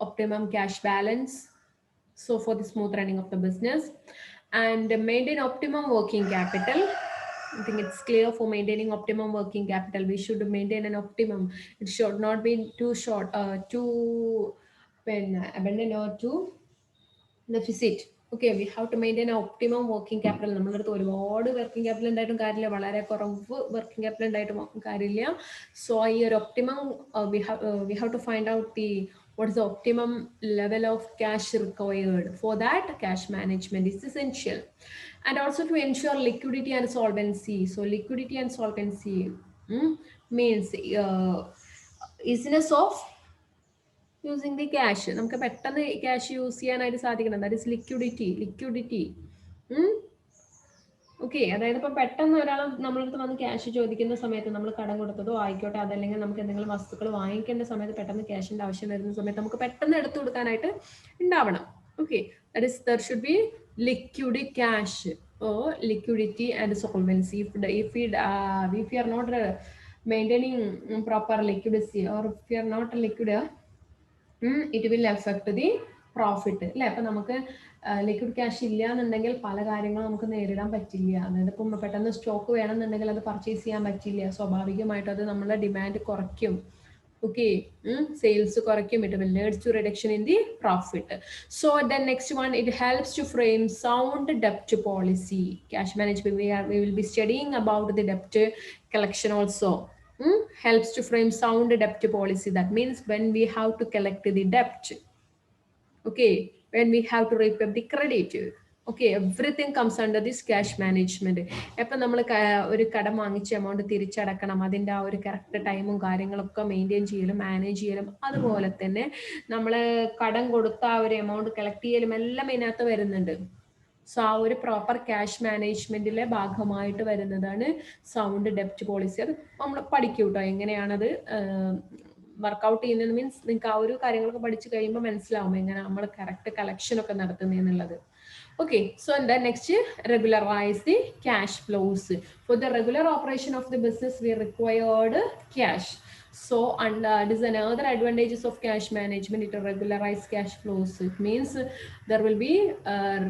optimum cash balance. So for the smooth running of the business, and maintain optimum working capital. I think it's clear for maintaining optimum working capital. We should maintain an optimum. It should not be too short, too abundant or too deficit. Okay, we have to maintain an optimum working capital. നമ്മുടെ അടുത്ത് ഒരുപാട് വർക്കിംഗ് ക്യാപിറ്റൽ ഉണ്ടായിട്ടും കാര്യമില്ല, വളരെ കുറവ് വർക്കിംഗ് ക്യാപിറ്റൽ ഉണ്ടായിട്ടും കാര്യമില്ല. സോ ഈ ഒരു optimum we have to find out the what is the optimum level of cash required. For that, cash management is essential. And also to ensure liquidity and solvency. So liquidity and solvency means easiness of using the cash. നമുക്ക് പെട്ടെന്ന് ക്യാഷ് യൂസ് ചെയ്യാനായിട്ട് സാധിക്കണം. That is liquidity. ഓക്കെ, അതായത് ഇപ്പം പെട്ടെന്ന് ഒരാൾ നമ്മളടുത്ത് വന്ന് ക്യാഷ് ചോദിക്കുന്ന സമയത്ത് നമ്മൾ കടം കൊടുത്തതോ ആയിക്കോട്ടെ, അതല്ലെങ്കിൽ നമുക്ക് എന്തെങ്കിലും വസ്തുക്കൾ വാങ്ങിക്കേണ്ട സമയത്ത് പെട്ടെന്ന് ക്യാഷിന്റെ ആവശ്യം വരുന്ന സമയത്ത് നമുക്ക് പെട്ടെന്ന് എടുത്തു കൊടുക്കാനായിട്ട് ഉണ്ടാവണം. Okay, that is there should be liquid cash or liquidity and solvency. If you are not maintaining proper liquidity, or if you are not liquid, it will affect the profit. അല്ലെ? അപ്പൊ നമുക്ക് ലിക്വിഡ് ക്യാഷ് ഇല്ല എന്നുണ്ടെങ്കിൽ പല കാര്യങ്ങളും നമുക്ക് നേരിടാൻ പറ്റില്ല. അതായത് ഇപ്പം പെട്ടെന്ന് സ്റ്റോക്ക് വേണമെന്നുണ്ടെങ്കിൽ അത് പർച്ചേസ് ചെയ്യാൻ പറ്റില്ല. സ്വാഭാവികമായിട്ടും അത് നമ്മളെ ഡിമാൻഡ് കുറയ്ക്കും. Okay, sales correction, it will lead to reduction in the profit. So then next one, it helps to frame sound debt policy. Cash management, we will be studying about the debt collection also. Helps to frame sound debt policy. That means when we have to collect the debt, okay, when we have to repay the credit, okay, everything comes under this cash management. എപ്പം നമ്മൾ ഒരു കടം വാങ്ങിച്ച എമൗണ്ട് തിരിച്ചടക്കണം, അതിൻ്റെ ആ ഒരു കറക്റ്റ് ടൈമും കാര്യങ്ങളൊക്കെ മെയിൻറ്റെയിൻ ചെയ്യലും മാനേജ് ചെയ്യലും, അതുപോലെ തന്നെ നമ്മൾ കടം കൊടുത്ത ആ ഒരു എമൗണ്ട് കളക്ട് ചെയ്യലും എല്ലാം ഇതിനകത്ത് വരുന്നുണ്ട്. സോ ആ ഒരു പ്രോപ്പർ ക്യാഷ് മാനേജ്മെന്റിലെ ഭാഗമായിട്ട് വരുന്നതാണ് സൗണ്ട് ഡെപ്റ്റ് പോളിസി. അത് നമ്മൾ പഠിക്കും കേട്ടോ, എങ്ങനെയാണത് വർക്ക്ഔട്ട് ചെയ്യുന്നത്. മീൻസ് നിങ്ങൾക്ക് ആ ഒരു കാര്യങ്ങളൊക്കെ പഠിച്ചു കഴിയുമ്പോൾ മനസ്സിലാവും എങ്ങനെ നമ്മൾ കറക്റ്റ് കളക്ഷൻ ഒക്കെ നടത്തുന്നതെന്നുള്ളത്. Okay, so and then next, regularize the cash flows. For the regular operation of the business, we required cash. So, and it is another advantages of cash management. It regularize cash flows. It means there will be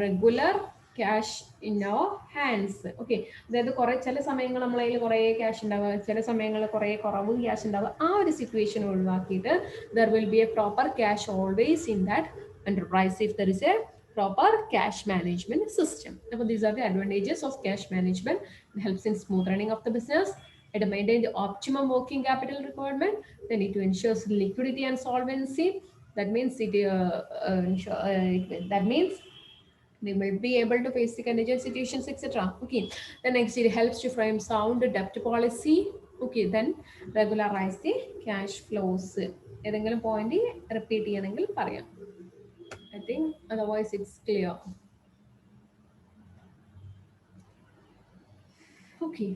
regular cash in our hands. Okay, അതായത് കുറെ ചില സമയങ്ങൾ നമ്മളതിൽ കുറേ ക്യാഷ് ഉണ്ടാവുക, ചില സമയങ്ങളിൽ കുറേ കുറവ് ക്യാഷ് ഉണ്ടാവുക. ആ ഒരു സിറ്റുവേഷൻ ഒഴിവാക്കിയിട്ട് there will be a proper cash always in that enterprise if there is a proper cash management system. Now, these are the advantages of cash management. It helps in smooth running of the business. It maintains the optimum working capital requirement. Then it ensures liquidity and solvency. That means that means we will be able to face the contingent situations, etc. Okay. The next, it helps to frame sound debt policy. Okay. Then regularize the cash flows. ഏതെങ്കിലും പോയിന്റ് റിപ്പീറ്റ് ചെയ്യണമെങ്കിൽ പറയാം. I think otherwise it's clear. Okay,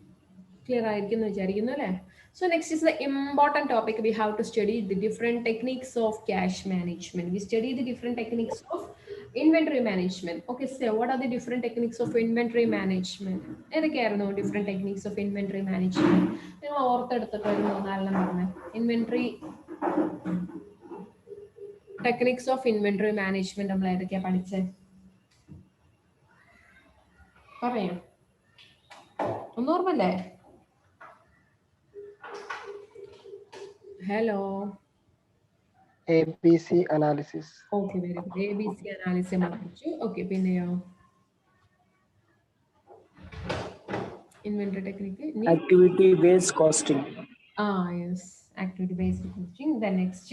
clear ആയിരിക്കുന്നു വിചാരിക്കുന്നു അല്ലേ? So next is the important topic. We have to study the different techniques of cash management. We study the different techniques of inventory management. Okay, so what are the different techniques of inventory management? ഏതൊക്കെയായിരുന്നു different techniques of inventory management? നിങ്ങൾ ഓർത്തെടുത്തിട്ട് ഒരു മൂന്നാലെണ്ണം പറഞ്ഞേ. Inventory techniques of inventory management നമ്മൾ ഏതൊക്കെയാ പഠിച്ചത്? പറയാം, ഒന്നും ഓർമ്മല്ലേ? Hello, ABC analysis. Okay very good. ABC analysis നമ്മൾ പഠിച്ചു. ഓക്കെ പിന്നെയോ inventory technique. Activity based costing. Yes, activity based costing. The next,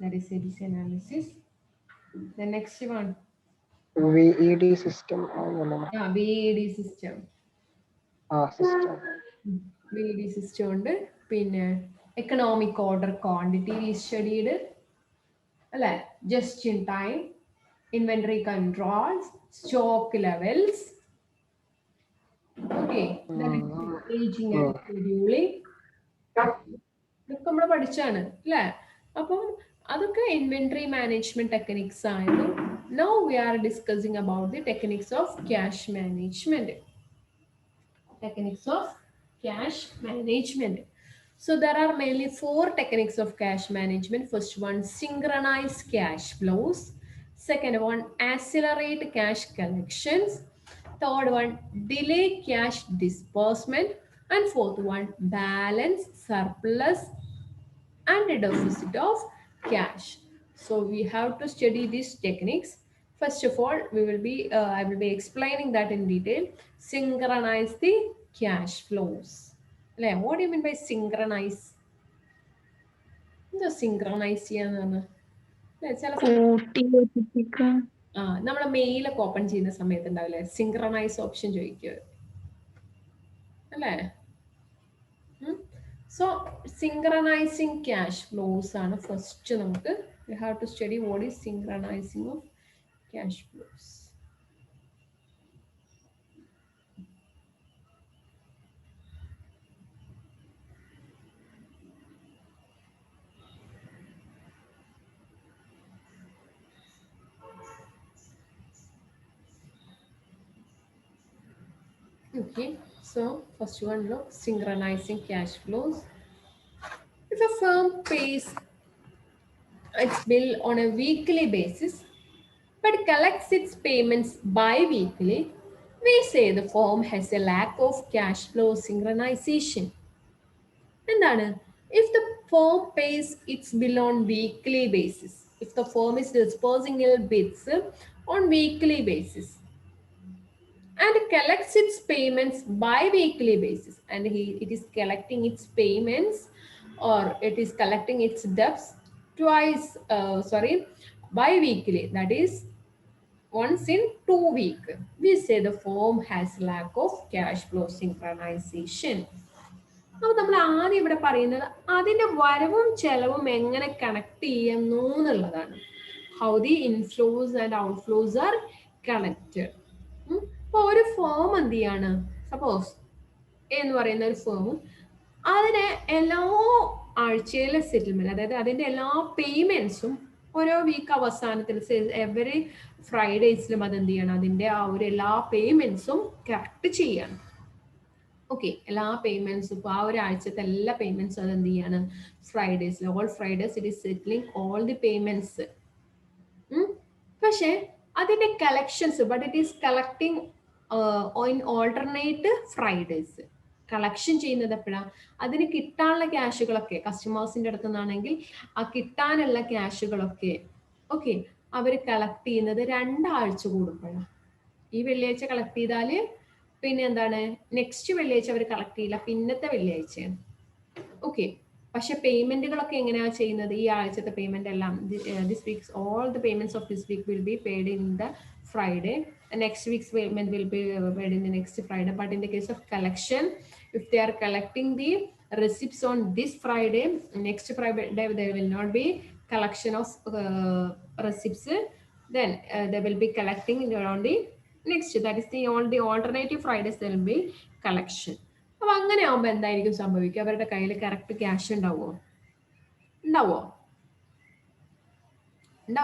that is ABC analysis. The next one, VED system. VED system. System. VED system ഉണ്ട്. പിന്നെ എക്കണോമിക് ഓർഡർ ക്വാണ്ടിറ്റി സ്റ്റഡീഡ് അല്ലെ, just in time, inventory controls, stock levels. Okay, ageing and scheduling ഇതൊക്കെ നമ്മൾ പഠിച്ചാണ് അല്ലേ. അപ്പം അതൊക്കെ ഇൻവെന്ററി മാനേജ്മെന്റ് ടെക്നിക്സ് ആയിരുന്നു. Now we R discussing about the techniques of cash management. Techniques of cash management. So there are mainly 4 techniques of cash management. First one, synchronize cash flows. Second one, accelerate cash collections. Third one, delay cash disbursement. And fourth one, balance surplus and deficit of cash. So we have to study these techniques. First of all, I will be explaining that in detail. Synchronize the cash flows. What do you mean by synchronize? Synchronize നമ്മുടെ മെയിലൊക്കെ ഓപ്പൺ ചെയ്യുന്ന സമയത്ത് ഉണ്ടാവില്ലേ സിങ്ക്രണൈസ് ഓപ്ഷൻ ചോദിക്കുക അല്ലേ. സോ സിങ്ക്രണൈസിങ് ക്യാഷ് ഫ്ലോസ് ആണ് ഫസ്റ്റ്. നമുക്ക് we have to study what is synchronizing of cash flows. Okay, so first one, look, synchronizing cash flows. If a firm pays its bill on a weekly basis but collects its payments bi-weekly, we say the firm has a lack of cash flow synchronization. എന്താണ്? If the firm pays its bill on weekly basis, if the firm is disbursing its bills on weekly basis and collects its payments bi-weekly basis, and it is collecting its payments or it is collecting its debts bi-weekly, that is once in 2 weeks, we say the firm has lack of cash flow synchronization. അപ്പോൾ നമ്മൾ ആദ്യം ഇവിടെ പറയുന്നത് അതിന്റെ വരവും ചെലവും എങ്ങനെ കണക്ട് ചെയ്യുന്നു എന്നുള്ളതാണ്. How the inflows and outflows are connected. അപ്പോൾ ഒരു ഫേം എന്ത് ചെയ്യാണ്, സപ്പോസ് എന്ന് പറയുന്ന ഒരു ഫേം അതിന് എല്ലാ ആഴ്ചയിലെ സെറ്റിൽമെന്റ്, അതായത് അതിന്റെ എല്ലാ പേയ്മെന്റ്സും ഓരോ വീക്ക് അവസാനത്തിൽ എവറി ഫ്രൈഡേസിലും അതെന്ത് ചെയ്യണം, അതിന്റെ ആ ഒരു എല്ലാ പേയ്മെന്റ്സും കറക്റ്റ് ചെയ്യണം. ഓക്കെ, എല്ലാ പേയ്മെന്റ്സും ഇപ്പോൾ ആ ഒരു ആഴ്ചത്തെ എല്ലാ പേയ്മെന്റ്സും അതെന്ത് ചെയ്യാണ് ഫ്രൈഡേസിൽ, all Fridays it is settling all the payments. പക്ഷെ അതിന്റെ collections but it is collecting on alternate Fridays. Collection ചെയ്യുന്നത് എപ്പോഴാണ്, അതിന് കിട്ടാനുള്ള ക്യാഷുകളൊക്കെ കസ്റ്റമേഴ്സിന്റെ അടുത്ത് നിന്നാണെങ്കിൽ ആ കിട്ടാനുള്ള ക്യാഷുകളൊക്കെ ഓക്കെ അവർ കളക്ട് ചെയ്യുന്നത് 2 ആഴ്ച കൂടുമ്പോഴാണ്. ഈ വെള്ളിയാഴ്ച കളക്ട് ചെയ്താൽ പിന്നെ എന്താണ് നെക്സ്റ്റ് വെള്ളിയാഴ്ച അവർ കളക്ട് ചെയ്യില്ല, പിന്നത്തെ വെള്ളിയാഴ്ചയാണ്. ഓക്കെ, പക്ഷെ പേയ്മെന്റുകളൊക്കെ എങ്ങനെയാണ് ചെയ്യുന്നത്, ഈ ആഴ്ചത്തെ പേയ്മെന്റ് എല്ലാം this weeks all the payments of this week will be paid in the Friday, and next week's payment will be paid in the next Friday. But in the case of collection, if they are collecting the receipts on this Friday, next Friday there will not be collection of receipts. Then they will be collecting on the next, that is the alternative Fridays there will be collection. അപ്പോൾ അങ്ങനെ ആകുമ്പോൾ എന്തായിരിക്കും സംഭവിക്കുക, അവരുടെ കയ്യിൽ കറക്റ്റ് ക്യാഷ് ഉണ്ടാവുമോ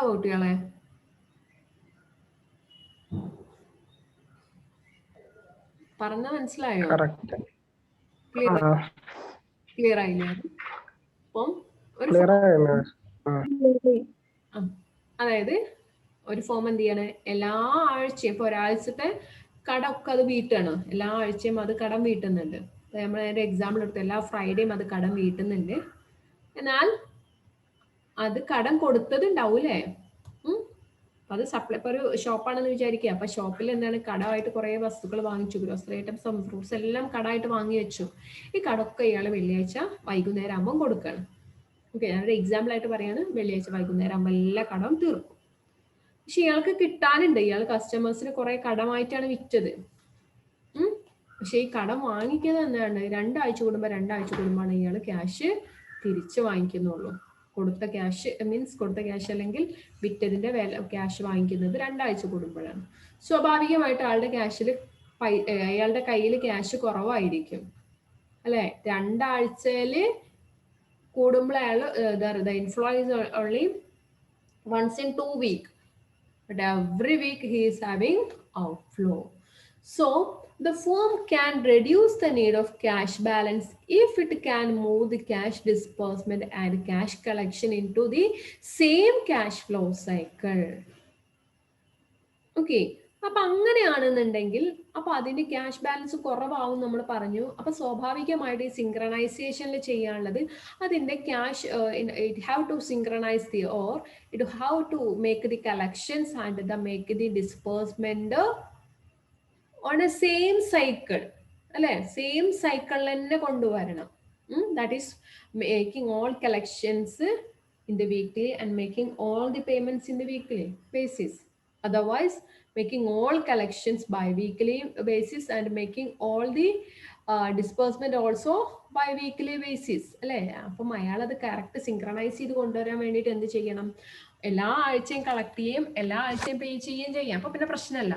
കുട്ടികളെ? പറഞ്ഞ മനസ്സിലായോ? ക്ലിയർ ആയില്ലേ? അപ്പം അതായത് ഒരു ഫോം എന്ത് ചെയ്യാണ്, എല്ലാ ആഴ്ചയും ഇപ്പൊ ഒരാഴ്ചത്തെ കടമൊക്കെ അത് വീട്ടാണ്, എല്ലാ ആഴ്ചയും അത് കടം വീട്ടുന്നുണ്ട്. നമ്മൾ ഒരു എക്സാമ്പിൾ എടുത്ത് എല്ലാ ഫ്രൈഡേയും അത് കടം വീട്ടുന്നുണ്ട്. എന്നാൽ അത് കടം കൊടുത്തതുണ്ടാവൂലേ? അത് സപ്ലൈ ഇപ്പോൾ ഒരു ഷോപ്പാണെന്ന് വിചാരിക്കുക. അപ്പൊ ഷോപ്പിൽ എന്താണ് കടമായിട്ട് കുറേ വസ്തുക്കൾ വാങ്ങിച്ചു, ഗ്രോസറി ഐറ്റംസും ഫ്രൂട്ട്സ് എല്ലാം കടമായിട്ട് വാങ്ങി വെച്ചു. ഈ കടമൊക്കെ ഇയാൾ വെള്ളിയാഴ്ച വൈകുന്നേരം ആകുമ്പോൾ കൊടുക്കുകയാണ്. ഓക്കെ, ഞാനൊരു എക്സാമ്പിൾ ആയിട്ട് പറയാണ്. വെള്ളിയാഴ്ച വൈകുന്നേരം ആകുമ്പോൾ എല്ലാ കടവും തീർക്കും. പക്ഷെ ഇയാൾക്ക് കിട്ടാനുണ്ട്. ഇയാൾ കസ്റ്റമേഴ്സിന് കുറെ കടമായിട്ടാണ് വിറ്റത്. പക്ഷെ ഈ കടം വാങ്ങിക്കുന്നത് എന്താണ്? രണ്ടാഴ്ച കൂടുമ്പോഴാണ് ഇയാൾ ക്യാഷ് തിരിച്ച് വാങ്ങിക്കുന്നുള്ളൂ. കൊടുത്ത ക്യാഷ് മീൻസ് കൊടുത്ത ക്യാഷ് അല്ലെങ്കിൽ വിറ്റതിന്റെ വില ക്യാഷ് വാങ്ങിക്കുന്നത് രണ്ടാഴ്ച കൂടുമ്പോഴാണ്. സ്വാഭാവികമായിട്ട് അയാളുടെ കയ്യിൽ ക്യാഷ് കുറവായിരിക്കും അല്ലെ. രണ്ടാഴ്ചയിൽ കൂടുമ്പോൾ അയാൾ the inflow is only once in 2 weeks, but every week he is having outflow. So the firm can reduce the need of cash balance if it can move the cash disbursement and cash collection into the same cash flow cycle. Okay, അപ്പൊ അങ്ങനെയാണെന്നുണ്ടെങ്കിൽ അപ്പൊ അതിന്റെ ക്യാഷ് ബാലൻസ് കുറവാകും നമ്മൾ പറഞ്ഞു. അപ്പൊ സ്വാഭാവികമായിട്ട് ഈ സിങ്ക്രണൈസേഷനിൽ ചെയ്യാനുള്ളത് അതിന്റെ cash it have to synchronise the or it have to make the collections and the make the disbursement on a same cycle അല്ലെ. സെയിം സൈക്കിളിൽ തന്നെ കൊണ്ടുവരണം. That is making all collections in the weekly and making all the payments in the weekly basis. Otherwise, making all collections by weekly basis and making all the disbursement also by weekly basis അല്ലേ. അപ്പം അയാൾ അത് കറക്റ്റ് സിങ്ക്രണൈസ് ചെയ്ത് കൊണ്ടുവരാൻ വേണ്ടിയിട്ട് എന്ത് ചെയ്യണം? എല്ലാ ആഴ്ചയും കളക്ട് ചെയ്യും, എല്ലാ ആഴ്ചയും പേ ചെയ്യുകയും ചെയ്യാം. അപ്പൊ പിന്നെ പ്രശ്നമല്ല,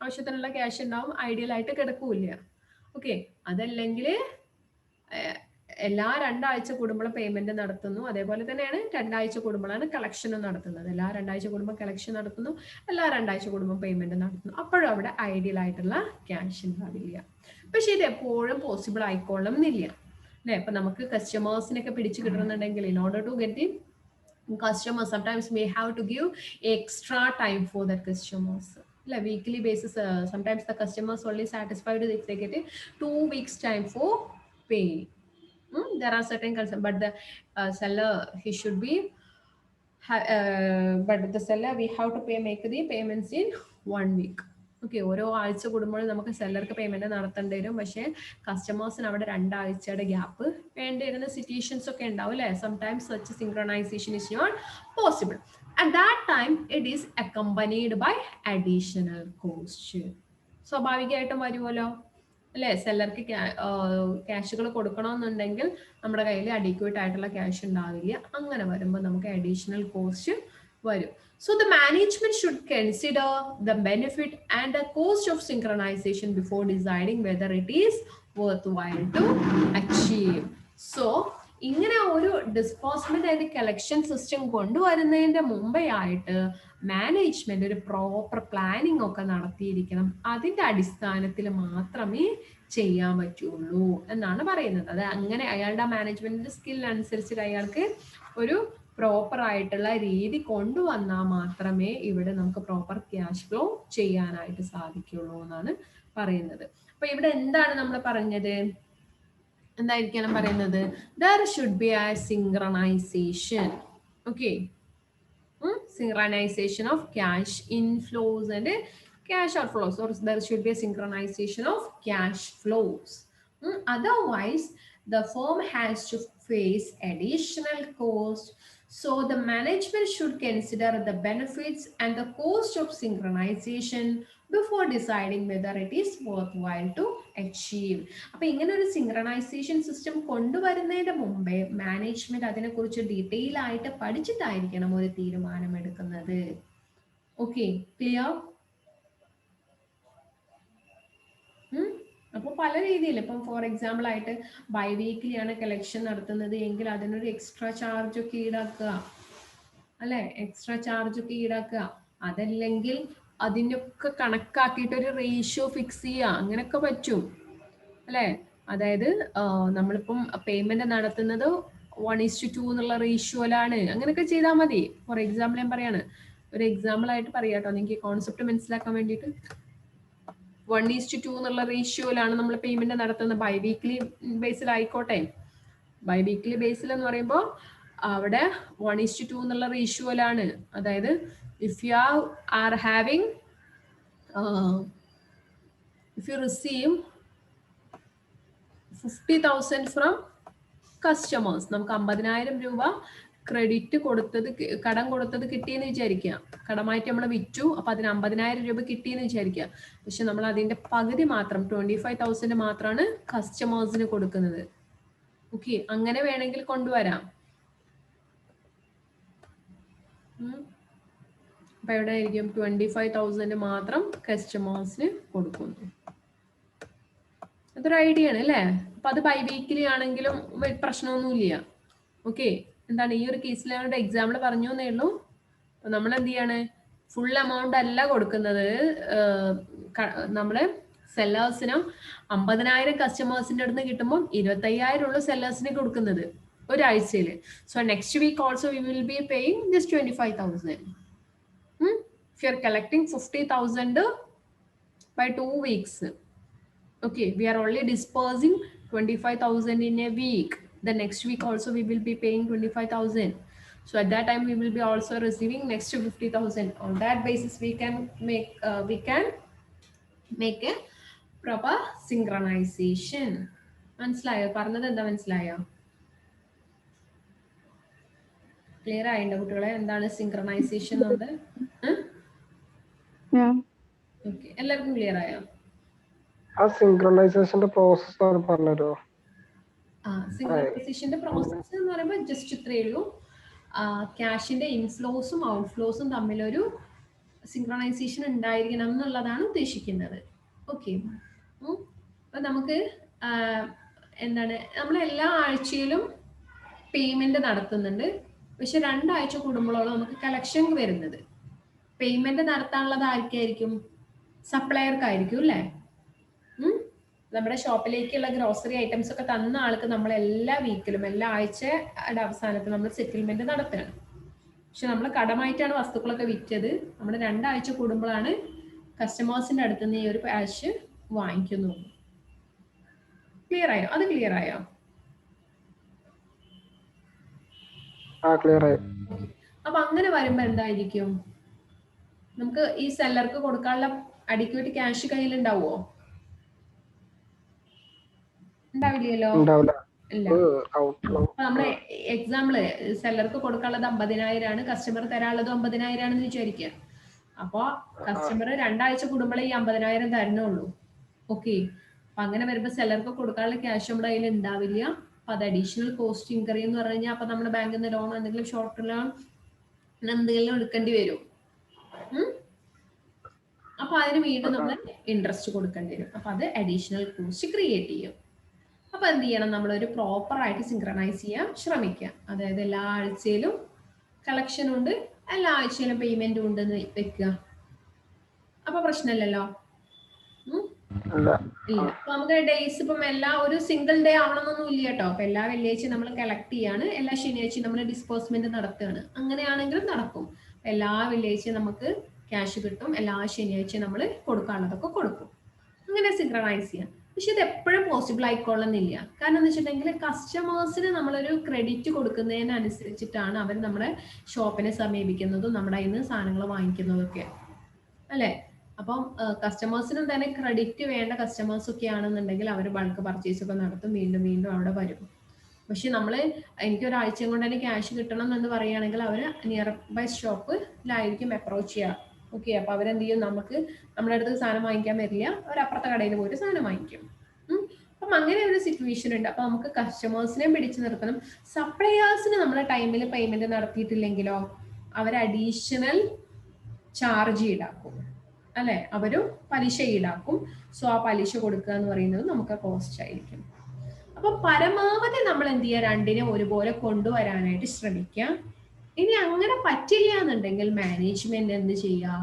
ആവശ്യത്തിനുള്ള ക്യാഷ് ഉണ്ടാവും, ഐഡിയൽ ആയിട്ട് കിടക്കൂല. ഓക്കെ, അതല്ലെങ്കിൽ എല്ലാ രണ്ടാഴ്ച കൂടുമ്പോഴും പേയ്മെന്റ് നടത്തുന്നു. അതേപോലെ തന്നെയാണ് രണ്ടാഴ്ച കൂടുമ്പോഴാണ് കളക്ഷനും നടത്തുന്നത്. എല്ലാ രണ്ടാഴ്ച കൂടുമ്പോൾ കളക്ഷൻ നടത്തുന്നു, എല്ലാ രണ്ടാഴ്ച കൂടുമ്പോൾ പേയ്മെന്റ് നടത്തുന്നു. അപ്പോഴും അവിടെ ഐഡിയൽ ആയിട്ടുള്ള ക്യാഷ് ഉണ്ടാവില്ല. പക്ഷെ ഇത് എപ്പോഴും പോസിബിൾ ആയിക്കോളും എന്നില്ല അല്ലെ. ഇപ്പൊ നമുക്ക് കസ്റ്റമേഴ്സിനൊക്കെ പിടിച്ചു കിട്ടണമെന്നുണ്ടെങ്കിൽ in order to get the customers sometimes we have to give extra time for the customers. Like weekly basis, sometimes the customers only satisfied if they get a 2 weeks time for pay. There are certain concerns, but the seller he should be but the seller we have to make the payments in 1 week. Okay, ഓരോ ആഴ്ച കൂടുമ്പോൾ നമുക്ക് സെല്ലർക്ക് പേയ്മെന്റ് നടത്തേണ്ടി വരും. പക്ഷേ കസ്റ്റമേഴ്സിന് അവിടെ രണ്ടാഴ്ചയുടെ ഗ്യാപ്പ് വേണ്ടി വരുന്ന സിറ്റുവേഷൻസ് ഒക്കെ ഉണ്ടാവും അല്ലെ. Sometimes such synchronisation is not possible. At that time it is accompanied by additional cost. സ്വാഭാവികമായിട്ടും വരുമല്ലോ അല്ലെ. സെല്ലർക്ക് ക്യാഷുകൾ കൊടുക്കണമെന്നുണ്ടെങ്കിൽ നമ്മുടെ കയ്യിൽ അഡീക്വേറ്റ് ആയിട്ടുള്ള ക്യാഷ് ഉണ്ടാവില്ല. അങ്ങനെ വരുമ്പോൾ നമുക്ക് അഡീഷണൽ കോസ്റ്റ് വരും. So the management should consider the benefit and the cost of synchronization before deciding whether it is worthwhile to achieve. So ഇങ്ങനെ ഒരു ഡിസ്പോസ്മെന്റ് ആൻഡ് കളക്ഷൻ സിസ്റ്റം കൊണ്ടുവരുന്നതിന്റെ മുമ്പേ ആയിട്ട് മാനേജ്മെന്റ് ഒരു പ്രോപ്പർ പ്ലാനിങ് ഒക്കെ നടത്തിയിരിക്കണം. അതിന്റെ അടിസ്ഥാനത്തിൽ മാത്രമേ ചെയ്യാൻ പറ്റുള്ളൂ എന്നാണ് പറയുന്നത്. അത് അങ്ങനെ അയാളുടെ മാനേജ്മെന്റിന്റെ സ്കില്ലിനനുസരിച്ചിട്ട് അയാൾക്ക് ഒരു പ്രോപ്പർ ആയിട്ടുള്ള രീതി കൊണ്ടുവന്നാൽ മാത്രമേ ഇവിടെ നമുക്ക് പ്രോപ്പർ ക്യാഷ് ഫ്ലോ ചെയ്യാനായിട്ട് സാധിക്കുള്ളൂ എന്നാണ് പറയുന്നത്. അപ്പൊ ഇവിടെ എന്താണ് നമ്മൾ പറഞ്ഞത്? എന്തായിരിക്കണം പറയുന്നത്? There should be a synchronization. Okay. Synchronization of cash inflows and cash outflows, or there should be a synchronization of cash flows. Otherwise, the firm has to face additional cost. So the management should consider the benefits and the cost of synchronization before deciding whether it is worthwhile to achieve. അപ്പോൾ ഇങ്ങനെ ഒരു സിങ്ക്രണൈസേഷൻ സിസ്റ്റം കൊണ്ടുവരുന്നതിന്റെ മുമ്പേ മാനേജ്മെന്റ് അതിനെക്കുറിച്ച് ഡീറ്റെയിൽ ആയിട്ട് പഠിച്ചിട്ടായിരിക്കണം ഒരു തീരുമാനം എടുക്കുന്നത്. Okay, clear? അപ്പോൾ പല രീതിയിൽ ഇപ്പം ഫോർ എക്സാമ്പിൾ ആയിട്ട് ബൈ വീക്ക്ലി ആണ് കളക്ഷൻ നടത്തുന്നത് എങ്കിൽ അതിനൊരു എക്സ്ട്രാ ചാർജ് ഒക്കെ ഈടാക്കുക അല്ലെ. എക്സ്ട്രാ ചാർജ് ഒക്കെ ഈടാക്കുക. അതല്ലെങ്കിൽ അതിനൊക്കെ കണക്കാക്കിയിട്ട് ഒരു റേഷ്യോ ഫിക്സ് ചെയ്യുക. അങ്ങനെയൊക്കെ പറ്റും അല്ലെ. അതായത് നമ്മളിപ്പം പേയ്മെന്റ് നടത്തുന്നത് 1:2 എന്നുള്ള റേഷ്യോയിലാണ്. അങ്ങനെയൊക്കെ ചെയ്താൽ മതി. ഫോർ എക്സാമ്പിൾ ഞാൻ പറയാണ്, ഒരു എക്സാമ്പിൾ ആയിട്ട് പറയാട്ടോ നിങ്ങൾക്ക് കോൺസെപ്റ്റ് മനസ്സിലാക്കാൻ വേണ്ടിയിട്ട്. 1:2 എന്നുള്ള റേഷ്യോയിലാണ് നമ്മൾ പേയ്മെന്റ് നടത്തുന്നത്. ബൈ വീക്ക്ലി ബേസിൽ ആയിക്കോട്ടെ. ബൈ വീക്ക്ലി ബേസിൽ എന്ന് പറയുമ്പോൾ അവിടെ 1:2 എന്നുള്ള റേഷ്യോയിലാണ്. അതായത് if you are having if you receive 50,000 from customers, നമുക്ക് 50,000 രൂപ ക്രെഡിറ്റ് കൊടുത്തത്, കടം കൊടുത്തത് കിട്ടിയെന്ന് വിചാരിക്കുക. കടമായിട്ട് നമ്മൾ വിറ്റു, അപ്പൊ അതിന് 50,000 രൂപ കിട്ടിയെന്ന് വിചാരിക്കുക. പക്ഷെ നമ്മൾ അതിന്റെ പകുതി മാത്രം 25,000 മാത്രമാണ് കസ്റ്റമേഴ്സിന് കൊടുക്കുന്നത്. ഓക്കെ, അങ്ങനെ വേണമെങ്കിൽ കൊണ്ടുവരാം. അപ്പൊ എവിടെ ആയിരിക്കും 25,000 മാത്രം കസ്റ്റമേഴ്സിന് കൊടുക്കുന്നു. അതൊരു ഐഡിയ ആണ് അല്ലേ? അപ്പൊ അത് ബൈ വീക്കിലി ആണെങ്കിലും പ്രശ്നമൊന്നുമില്ല. ഓക്കെ, എന്താണ് ഈ ഒരു കേസിൽ അവരുടെ എക്സാമ്പിൾ പറഞ്ഞു എന്നേ ഉള്ളൂ. അപ്പൊ നമ്മൾ എന്ത് ചെയ്യാണ്, ഫുൾ എമൗണ്ട് അല്ല കൊടുക്കുന്നത്. നമ്മള് സെല്ലേഴ്സിന് 50,000 കസ്റ്റമേഴ്സിന്റെ അടുത്ത് കിട്ടുമ്പോൾ 25,000 ഉള്ള സെല്ലേഴ്സിന് കൊടുക്കുന്നത് ഒരാഴ്ചയിൽ. So next week also we will be paying just 25,000. If you are collecting 50,000 by 2 weeks, okay, we are only dispersing 25,000 in a week. The next week also we will be paying 25,000. So at that time we will be also receiving next 50,000. On that basis we can make a proper synchronization. മനസ്സിലായോ? പറഞ്ഞത് എന്താ മനസ്സിലായോ? ക്ലിയർ ആയിണ്ടോ കുട്ടികളെ? എന്താണ് സിങ്ക്രണൈസേഷൻ എന്നത്? ഓക്കെ, എല്ലാവർക്കും ക്ലിയർ ആയോ? ആ സിങ്ക്രണൈസേഷന്റെ പ്രോസസ് പറഞ്ഞുതരുമോ? സിങ്ക്രണൈസേഷന്റെ പ്രോസസ് എന്ന് പറയുമ്പോൾ ജസ്റ്റ് ഇത്രയേ ഉള്ളൂ. ക്യാഷിന്റെ ഇൻഫ്ലോസും ഔട്ട്ഫ്ലോസും തമ്മിലൊരു സിങ്ക്രണൈസേഷൻ ഉണ്ടായിരിക്കണം എന്നുള്ളതാണ് ഉദ്ദേശിക്കുന്നത്. ഓക്കെ, അപ്പൊ നമുക്ക് എന്താണ്, നമ്മൾ എല്ലാ ആഴ്ചയിലും പേയ്മെന്റ് നടത്തുന്നുണ്ട്. പക്ഷെ 2 ആഴ്ച കൂടുമ്പോഴാണ് നമുക്ക് കളക്ഷൻ വരുന്നത്. പേയ്മെന്റ് നടത്താനുള്ളത് ആർക്കായിരിക്കും? സപ്ലയർക്കായിരിക്കും അല്ലേ? നമ്മുടെ ഷോപ്പിലേക്കുള്ള ഗ്രോസറി ഐറ്റംസ് ഒക്കെ തന്ന ആൾക്ക് നമ്മൾ എല്ലാ വീക്കിലും, എല്ലാ ആഴ്ചയുടെ അവസാനത്തിൽ നമ്മൾ സെറ്റിൽമെന്റ് നടത്തുകയാണ്. പക്ഷെ നമ്മൾ കടമായിട്ടാണ് വസ്തുക്കളൊക്കെ വിറ്റത്. നമ്മൾ 2 ആഴ്ച കൂടുമ്പോഴാണ് കസ്റ്റമേഴ്സിന്റെ അടുത്ത് നിന്ന് ഈ ഒരു ക്യാഷ് വാങ്ങിക്കുന്നു. ക്ലിയർ ആയോ? അത് ക്ലിയർ ആയോ? അപ്പൊ അങ്ങനെ വരുമ്പോ എന്തായിരിക്കും, നമുക്ക് ഈ സെല്ലർക്ക് കൊടുക്കാനുള്ള അഡിക്വേറ്റ് ക്യാഷ് കയ്യിൽ ഉണ്ടാവുമോ? ഉണ്ടാവില്ലല്ലോ. ഇല്ല. നമ്മള് എക്സാമ്പിള് സെല്ലർക്ക് കൊടുക്കാനുള്ളത് 50,000 ആണ്, കസ്റ്റമർ തരാനുള്ളത് 50,000 ആണെന്ന് വിചാരിക്കുക. അപ്പൊ കസ്റ്റമർ 2 ആഴ്ച കൂടുമ്പോഴേ ഈ 50,000 തരണുള്ളൂ. ഓക്കെ, അപ്പൊ അങ്ങനെ വരുമ്പോ സെല്ലർക്ക് കൊടുക്കാനുള്ള ക്യാഷ് നമ്മുടെ കയ്യിൽ ഉണ്ടാവില്ല. അപ്പൊ അത് അഡീഷണൽ കോസ്റ്റ് ഇൻകർ എന്ന് പറഞ്ഞു കഴിഞ്ഞാൽ അപ്പൊ നമ്മുടെ ബാങ്കിൽ നിന്ന് ലോൺ, എന്തെങ്കിലും ഷോർട്ട് ലോൺ എന്തെങ്കിലും എടുക്കേണ്ടി വരും. അപ്പൊ അതിന് വീണ്ടും നമ്മൾ ഇൻട്രസ്റ്റ് കൊടുക്കേണ്ടി വരും. അപ്പൊ അത് അഡീഷണൽ കോസ്റ്റ് ക്രിയേറ്റ് ചെയ്യും. അപ്പൊ എന്ത് ചെയ്യണം, നമ്മളൊരു പ്രോപ്പർ ആയിട്ട് സിങ്ക്രണൈസ് ചെയ്യാൻ ശ്രമിക്കുക. അതായത് എല്ലാ ആഴ്ചയിലും കളക്ഷൻ ഉണ്ട്, എല്ലാ ആഴ്ചയിലും പേയ്മെന്റും ഉണ്ടെന്ന് വെക്കുക. അപ്പൊ പ്രശ്നമില്ലല്ലോ. ഇല്ല. അപ്പൊ നമുക്ക് ഡേയ്സ് ഇപ്പം എല്ലാ ഒരു സിംഗിൾ ഡേ ആവണമെന്നൊന്നും ഇല്ല കേട്ടോ. അപ്പൊ എല്ലാ വെള്ളിയാഴ്ചയും നമ്മൾ കളക്ട് ചെയ്യാണ്, എല്ലാ ശനിയാഴ്ചയും നമ്മൾ ഡിസ്പോഴ്സ്മെന്റ് നടത്തുകയാണ്. അങ്ങനെയാണെങ്കിലും നടക്കും. എല്ലാ വെള്ളിയാഴ്ചയും നമുക്ക് ക്യാഷ് കിട്ടും, എല്ലാ ശനിയാഴ്ചയും നമ്മൾ കൊടുക്കാനുള്ളതൊക്കെ കൊടുക്കും. അങ്ങനെ സിങ്ക്രണൈസ് ചെയ്യാം. പക്ഷെ ഇത് എപ്പോഴും പോസിബിൾ ആയിക്കൊള്ളുന്നില്ല. കാരണം എന്ന് വെച്ചിട്ടുണ്ടെങ്കിൽ കസ്റ്റമേഴ്സിന് നമ്മളൊരു ക്രെഡിറ്റ് കൊടുക്കുന്നതിനനുസരിച്ചിട്ടാണ് അവർ നമ്മുടെ ഷോപ്പിനെ സമീപിക്കുന്നതും നമ്മുടെ കയ്യിൽ നിന്ന് സാധനങ്ങൾ വാങ്ങിക്കുന്നതൊക്കെ അല്ലേ? അപ്പം കസ്റ്റമേഴ്സിനും തന്നെ ക്രെഡിറ്റ് വേണ്ട കസ്റ്റമേഴ്സ് ഒക്കെ ആണെന്നുണ്ടെങ്കിൽ അവർ ബൾക്ക് പർച്ചേസ് ഒക്കെ നടത്തും, വീണ്ടും വീണ്ടും അവിടെ വരും. പക്ഷെ എനിക്ക് ഒരാഴ്ചയും കൊണ്ട് തന്നെ ക്യാഷ് കിട്ടണം എന്ന് പറയുകയാണെങ്കിൽ അവർ നിയർ ബൈ ഷോപ്പിലായിരിക്കും അപ്രോച്ച് ചെയ്യുക. ഓക്കെ, അപ്പൊ അവരെന്ത് ചെയ്യും, നമ്മുടെ അടുത്ത് സാധനം വാങ്ങിക്കാൻ വരില്ല, അവരപ്പുറത്തെ കടയിൽ പോയിട്ട് സാധനം വാങ്ങിക്കും. അപ്പം അങ്ങനെ ഒരു സിറ്റുവേഷൻ ഉണ്ട്. അപ്പൊ നമുക്ക് കസ്റ്റമേഴ്സിനെ പിടിച്ചു നിർത്തണം. സപ്ലയേഴ്സിന് നമ്മളെ ടൈമിൽ പേയ്മെന്റ് നടത്തിയിട്ടില്ലെങ്കിലോ അവർ അഡീഷണൽ ചാർജ് ഈടാക്കും അല്ലെ, അവരും പലിശ ഈടാക്കും. സോ ആ പലിശ കൊടുക്കുക എന്ന് പറയുന്നത് നമുക്ക് കോസ്റ്റ് ആയിരിക്കും. അപ്പൊ പരമാവധി നമ്മൾ എന്ത് ചെയ്യുക, രണ്ടിനെ ഒരുപോലെ കൊണ്ടുവരാനായിട്ട് ശ്രമിക്കാം. ഇനി അങ്ങനെ പറ്റില്ല എന്നുണ്ടെങ്കിൽ മാനേജ്മെന്റ് എന്ത് ചെയ്യുക,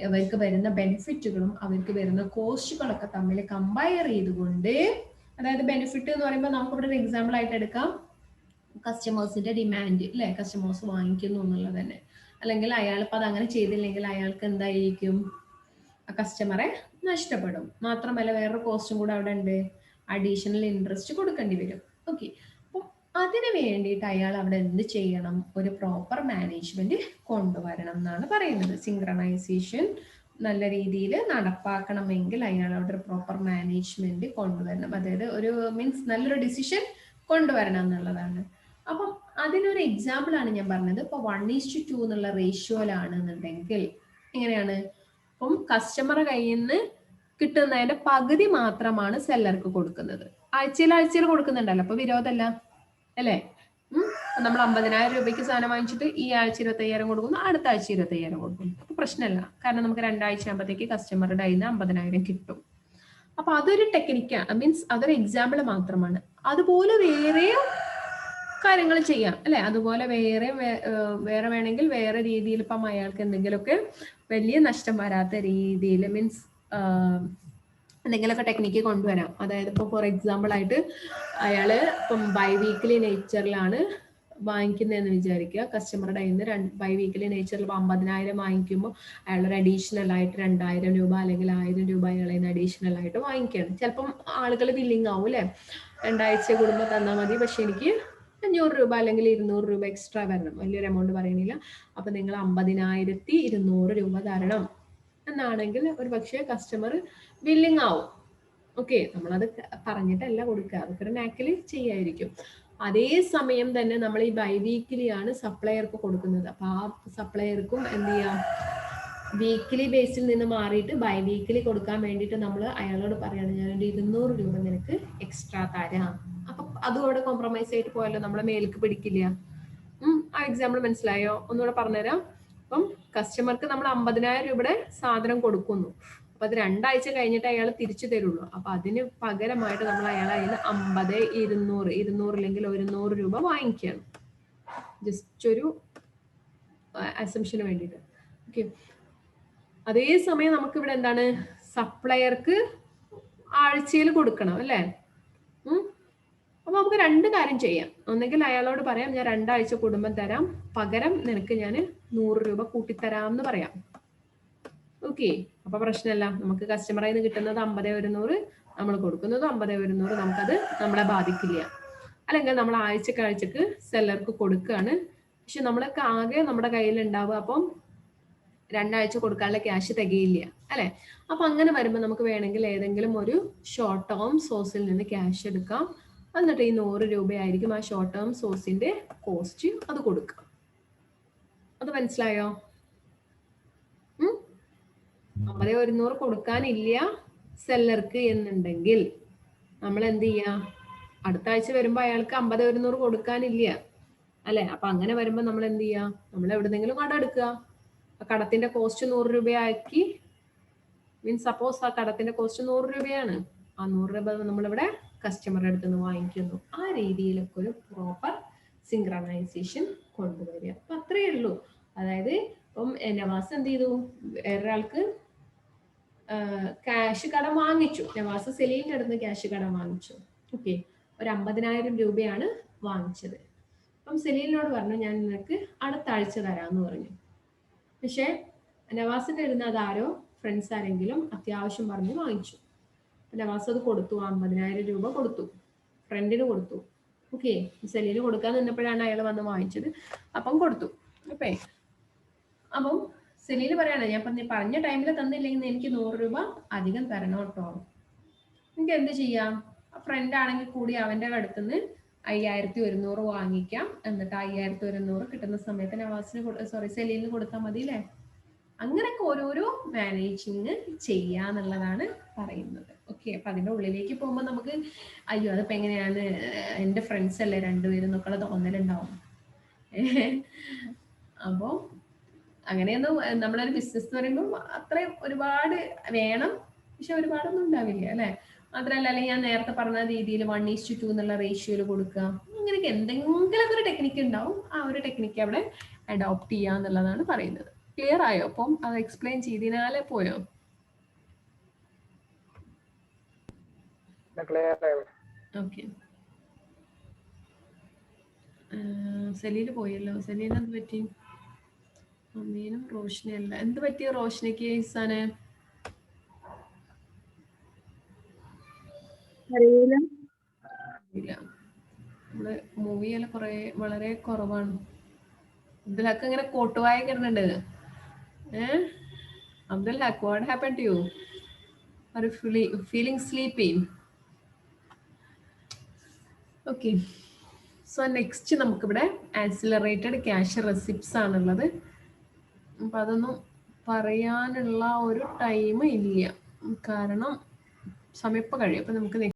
അവർക്ക് വരുന്ന ബെനിഫിറ്റുകളും അവർക്ക് വരുന്ന കോസ്റ്റുകളൊക്കെ തമ്മിൽ കമ്പയർ ചെയ്തുകൊണ്ട്, അതായത് ബെനിഫിറ്റ് എന്ന് പറയുമ്പോൾ നമുക്കിവിടെ ഒരു എക്സാമ്പിൾ ആയിട്ട് എടുക്കാം, കസ്റ്റമേഴ്സിന്റെ ഡിമാൻഡ് അല്ലെ, കസ്റ്റമേഴ്സ് വാങ്ങിക്കുന്നു എന്നുള്ളത് തന്നെ. അല്ലെങ്കിൽ അയാളിപ്പോൾ അത് അങ്ങനെ ചെയ്തില്ലെങ്കിൽ അയാൾക്ക് എന്തായിരിക്കും, ആ കസ്റ്റമറെ നഷ്ടപ്പെടും. മാത്രമല്ല വേറൊരു കോസ്റ്റും കൂടെ അവിടെ ഉണ്ട്, അഡീഷണൽ ഇൻട്രസ്റ്റ് കൊടുക്കേണ്ടി വരും. ഓക്കെ, അപ്പോൾ അതിന് വേണ്ടിയിട്ട് അയാൾ അവിടെ എന്ത് ചെയ്യണം? ഒരു പ്രോപ്പർ മാനേജ്മെന്റ് കൊണ്ടുവരണം എന്നാണ് പറയുന്നത്. സിങ്ക്രണൈസേഷൻ നല്ല രീതിയിൽ നടപ്പാക്കണമെങ്കിൽ അയാൾ അവിടെ ഒരു പ്രോപ്പർ മാനേജ്മെന്റ് കൊണ്ടുവരണം. അതായത് ഒരു മീൻസ് നല്ലൊരു ഡിസിഷൻ കൊണ്ടുവരണം എന്നുള്ളതാണ്. അപ്പം അതിനൊരു എക്സാമ്പിൾ ആണ് ഞാൻ പറഞ്ഞത്. ഇപ്പൊ 1:2 എന്നുള്ള റേഷ്യോയിലാണെന്നുണ്ടെങ്കിൽ എങ്ങനെയാണ്? അപ്പം കസ്റ്റമർ കയ്യിൽ നിന്ന് കിട്ടുന്നതിന്റെ പകുതി മാത്രമാണ് സെല്ലർക്ക് കൊടുക്കുന്നത്. ആഴ്ചയിൽ കൊടുക്കുന്നുണ്ടല്ലോ, അപ്പൊ വിരോധമല്ല അല്ലേ? നമ്മൾ 50,000 രൂപയ്ക്ക് സാധനം വാങ്ങിച്ചിട്ട് ഈ ആഴ്ച 25,000 കൊടുക്കുന്നു, അടുത്ത ആഴ്ച 25,000 കൊടുക്കുന്നു. അപ്പൊ പ്രശ്നമല്ല, കാരണം നമുക്ക് 2 ആഴ്ച ആകുമ്പോഴത്തേക്ക് കസ്റ്റമറുടെ കയ്യിൽ നിന്ന് 50,000 കിട്ടും. അപ്പൊ അതൊരു ടെക്നിക്കാണ്, മീൻസ് അതൊരു എക്സാമ്പിൾ മാത്രമാണ്. അതുപോലെ വേറെ കാര്യങ്ങൾ ചെയ്യാം അല്ലെ? അതുപോലെ വേറെ വേണമെങ്കിൽ വേറെ രീതിയിൽ ഇപ്പം അയാൾക്ക് എന്തെങ്കിലുമൊക്കെ വലിയ നഷ്ടം വരാത്ത രീതിയിൽ മീൻസ് എന്തെങ്കിലുമൊക്കെ ടെക്നിക്ക് കൊണ്ടുവരാം. അതായത് ഇപ്പോൾ ഫോർ എക്സാമ്പിൾ ആയിട്ട് അയാള് ഇപ്പം ബൈ വീക്ക്ലി നേച്ചറിലാണ് വാങ്ങിക്കുന്നതെന്ന് വിചാരിക്കുക. കസ്റ്റമറുടെ കയ്യിൽ നിന്ന് ബൈ വീക്ക്ലി നേച്ചറിൽ 50,000 വാങ്ങിക്കുമ്പോൾ അയാളൊരു അഡീഷണൽ ആയിട്ട് 2,000 രൂപ അല്ലെങ്കിൽ 1,000 രൂപ അയാളെ അഡീഷണൽ ആയിട്ട് വാങ്ങിക്കുകയാണ്. ചിലപ്പം ആളുകൾ വില്ലിങ് ആവും അല്ലെ, 2 ആഴ്ച കൂടുമ്പോൾ തന്നാൽ മതി, പക്ഷെ എനിക്ക് 500 രൂപ അല്ലെങ്കിൽ 200 രൂപ എക്സ്ട്രാ വരണം, വലിയൊരു എമൗണ്ട് പറയണില്ല, അപ്പൊ നിങ്ങൾ 50,200 രൂപ തരണം എന്നാണെങ്കിൽ ഒരു പക്ഷേ കസ്റ്റമർ വില്ലിങ് ആവും. ഓക്കെ, നമ്മളത് പറഞ്ഞിട്ടല്ല കൊടുക്കുക, അതൊക്കെ ഒരു നാക്കില് ചെയ്യായിരിക്കും. അതേ സമയം തന്നെ നമ്മൾ ഈ ബൈ വീക്കിലി ആണ് സപ്ലയർക്ക് കൊടുക്കുന്നത്. അപ്പൊ ആ സപ്ലയർക്കും എന്ത് ചെയ്യാം, വീക്കിലി ബേസിൽ നിന്ന് മാറിയിട്ട് ബൈ വീക്കിലി കൊടുക്കാൻ വേണ്ടിയിട്ട് നമ്മൾ അയാളോട് പറയാണ്, ഞാനൊരു 200 രൂപ നിനക്ക് എക്സ്ട്രാ തരാം. അപ്പൊ അതും അവിടെ കോംപ്രമൈസ് ആയിട്ട് പോയല്ലോ, നമ്മളെ മേലേക്ക് പിടിക്കില്ല. ആ എക്സാമ്പിൾ മനസ്സിലായോ? ഒന്നുകൂടെ പറഞ്ഞുതരാം. അപ്പം കസ്റ്റമർക്ക് നമ്മൾ 50,000 രൂപയുടെ സാധനം കൊടുക്കുന്നു, അപ്പൊ അത് 2 ആഴ്ച കഴിഞ്ഞിട്ട് അയാൾ തിരിച്ചു തരുള്ളൂ. അപ്പൊ അതിന് പകരമായിട്ട് നമ്മൾ അയാളെ അതിന് 50, 200 ഇല്ലെങ്കിൽ 100 രൂപ വാങ്ങിക്കുകയാണ്, ജസ്റ്റ് ഒരു അസംഷന് വേണ്ടിയിട്ട്. ഓക്കെ, അതേ സമയം നമുക്ക് ഇവിടെ എന്താണ്, സപ്ലയർക്ക് ആഴ്ചയിൽ കൊടുക്കണം അല്ലേ? അപ്പൊ നമുക്ക് 2 കാര്യം ചെയ്യാം. ഒന്നെങ്കിൽ അയാളോട് പറയാം, ഞാൻ 2 ആഴ്ച കുടുംബം തരാം, പകരം നിനക്ക് ഞാൻ 100 രൂപ കൂട്ടിത്തരാം എന്ന് പറയാം. ഓക്കെ, അപ്പൊ പ്രശ്നമല്ല, നമുക്ക് കസ്റ്റമറിൽ നിന്ന് കിട്ടുന്നത് 50, 100, നമ്മൾ കൊടുക്കുന്നത് 50, 100, നമുക്കത് നമ്മളെ ബാധിക്കില്ല. അല്ലെങ്കിൽ നമ്മൾ ആഴ്ചക്ക് സെല്ലർക്ക് കൊടുക്കുകയാണ്, പക്ഷെ നമ്മളൊക്കെ ആകെ നമ്മുടെ കയ്യിൽ ഉണ്ടാവുക അപ്പം 2 ആഴ്ച കൊടുക്കാനുള്ള ക്യാഷ് തികയില്ല അല്ലെ? അപ്പൊ അങ്ങനെ വരുമ്പോൾ നമുക്ക് വേണമെങ്കിൽ ഏതെങ്കിലും ഒരു ഷോർട്ട് ടേം സോഴ്സിൽ നിന്ന് ക്യാഷ് എടുക്കാം, എന്നിട്ട് ഈ 100 രൂപയായിരിക്കും ആ ഷോർട്ട് ടേം സോഴ്സിന്റെ കോസ്റ്റ്, അത് കൊടുക്കാം. അത് മനസ്സിലായോ? 50, 100 കൊടുക്കാനില്ല സെല്ലർക്ക് എന്നുണ്ടെങ്കിൽ നമ്മൾ എന്ത് ചെയ്യാ, അടുത്ത ആഴ്ച വരുമ്പോ അയാൾക്ക് 50, 100 കൊടുക്കാനില്ല അല്ലെ? അപ്പൊ അങ്ങനെ വരുമ്പോ നമ്മൾ എന്ത് ചെയ്യാ, നമ്മൾ എവിടെന്നെങ്കിലും കടം എടുക്കുക. കടത്തിന്റെ കോസ്റ്റ് 100 രൂപയാക്കി, മീൻസ് സപ്പോസ് ആ കടത്തിന്റെ കോസ്റ്റ് 100 രൂപയാണ്, ആ 100 രൂപ നമ്മളിവിടെ കസ്റ്റമറുടെ അടുത്ത് നിന്ന് വാങ്ങിക്കുന്നു. ആ രീതിയിലൊക്കെ ഒരു പ്രോപ്പർ സിങ്ക്രണൈസേഷൻ കൊണ്ടുവരിക. അപ്പൊ അത്രയേ ഉള്ളൂ. അതായത് ഇപ്പം നവാസ് എന്ത് ചെയ്തു, വേറൊരാൾക്ക് ക്യാഷ് കടം വാങ്ങിച്ചു, നവാസ് സെലീലിന്റെ അടുത്ത് ക്യാഷ് കടം വാങ്ങിച്ചു. ഓക്കെ, ഒരു 50,000 രൂപയാണ് വാങ്ങിച്ചത്. അപ്പം സെലീലിനോട് പറഞ്ഞു, ഞാൻ നിനക്ക് അടുത്ത ആഴ്ച തരാമെന്ന് പറഞ്ഞു. പക്ഷെ നവാസിന്റെ അടുത്ത് അത് ആരോ ഫ്രണ്ട്സ് ആരെങ്കിലും അത്യാവശ്യം പറഞ്ഞ് വാങ്ങിച്ചു. നവാസ് അത് കൊടുത്തു, 50,000 രൂപ കൊടുത്തു, ഫ്രണ്ടിന് കൊടുത്തു. ഓക്കെ, സെലീന് കൊടുക്കാൻ നിന്നപ്പോഴാണ് അയാൾ വന്ന് വാങ്ങിച്ചത്, അപ്പം കൊടുത്തു. ഓക്കെ, അപ്പം സെലീന് പറയാണ്, ഞാൻ പറഞ്ഞ ടൈമിൽ തന്നില്ലെങ്കിൽ എനിക്ക് 100 രൂപ അധികം തരണം കേട്ടോ. എനിക്ക് എന്ത് ചെയ്യാം, ഫ്രണ്ട് ആണെങ്കിൽ കൂടി അവന്റെ അടുത്തുനിന്ന് 5,100 വാങ്ങിക്കാം, എന്നിട്ട് 5,100 കിട്ടുന്ന സമയത്ത് നവാസിന് സെലീലിന് കൊടുത്താൽ മതി അല്ലേ? അങ്ങനെയൊക്കെ ഓരോരോ മാനേജിങ് ചെയ്യാന്നുള്ളതാണ് പറയുന്നത്. ഓക്കെ, അപ്പൊ അതിന്റെ ഉള്ളിലേക്ക് പോകുമ്പോൾ നമുക്ക് അയ്യോ അതിപ്പോ എങ്ങനെയാണ്, എന്റെ ഫ്രണ്ട്സ് അല്ലേ രണ്ടുപേരും എന്നൊക്കെയുള്ള തോന്നലുണ്ടാവും. അപ്പോ അങ്ങനെയൊന്നും നമ്മളൊരു ബിസിനസ് എന്ന് പറയുമ്പോൾ അത്രയും ഒരുപാട് വേണം, പക്ഷെ ഒരുപാടൊന്നും ഉണ്ടാവില്ല അല്ലെ? മാത്രമല്ല, അല്ലെങ്കിൽ ഞാൻ നേരത്തെ പറഞ്ഞ രീതിയിൽ 1:2 എന്നുള്ള റേഷ്യോയിൽ കൊടുക്കുക, അങ്ങനെയൊക്കെ എന്തെങ്കിലുമൊക്കെ ഒരു ടെക്നിക്ക് ഉണ്ടാവും. ആ ഒരു ടെക്നിക്ക് അവിടെ അഡോപ്റ്റ് ചെയ്യുക എന്നുള്ളതാണ് പറയുന്നത്. ക്ലിയർ ആയോ? അപ്പം അത് എക്സ്പ്ലെയിൻ ചെയ്തതിനാലെ പോയോ? ഓക്കെ, സെലീല് പോയല്ലോ. സെലീന് എന്ത് പറ്റി? അമ്മീനും റോഷനല്ല, എന്ത് പറ്റി റോഷനയ്ക്ക്? ഇസാന് ഇല്ല, നമ്മള് മൂവിയെല്ലാം വളരെ കുറവാണ്. ഇതിലൊക്കെ ഇങ്ങനെ കോട്ടുവായ കിടന്നുണ്ട്. Abdul Haq, what happened to you? Are you feeling sleepy? Okay. So next നമുക്കിവിടെ ആക്സിലറേറ്റഡ് ക്യാഷ് റെസിപ്റ്റ്സ് ആണുള്ളത്. അപ്പം അതൊന്നും പറയാനുള്ള ഒരു ടൈം ഇല്ല, കാരണം സമയം ഇപ്പം കഴിയും. അപ്പം നമുക്ക്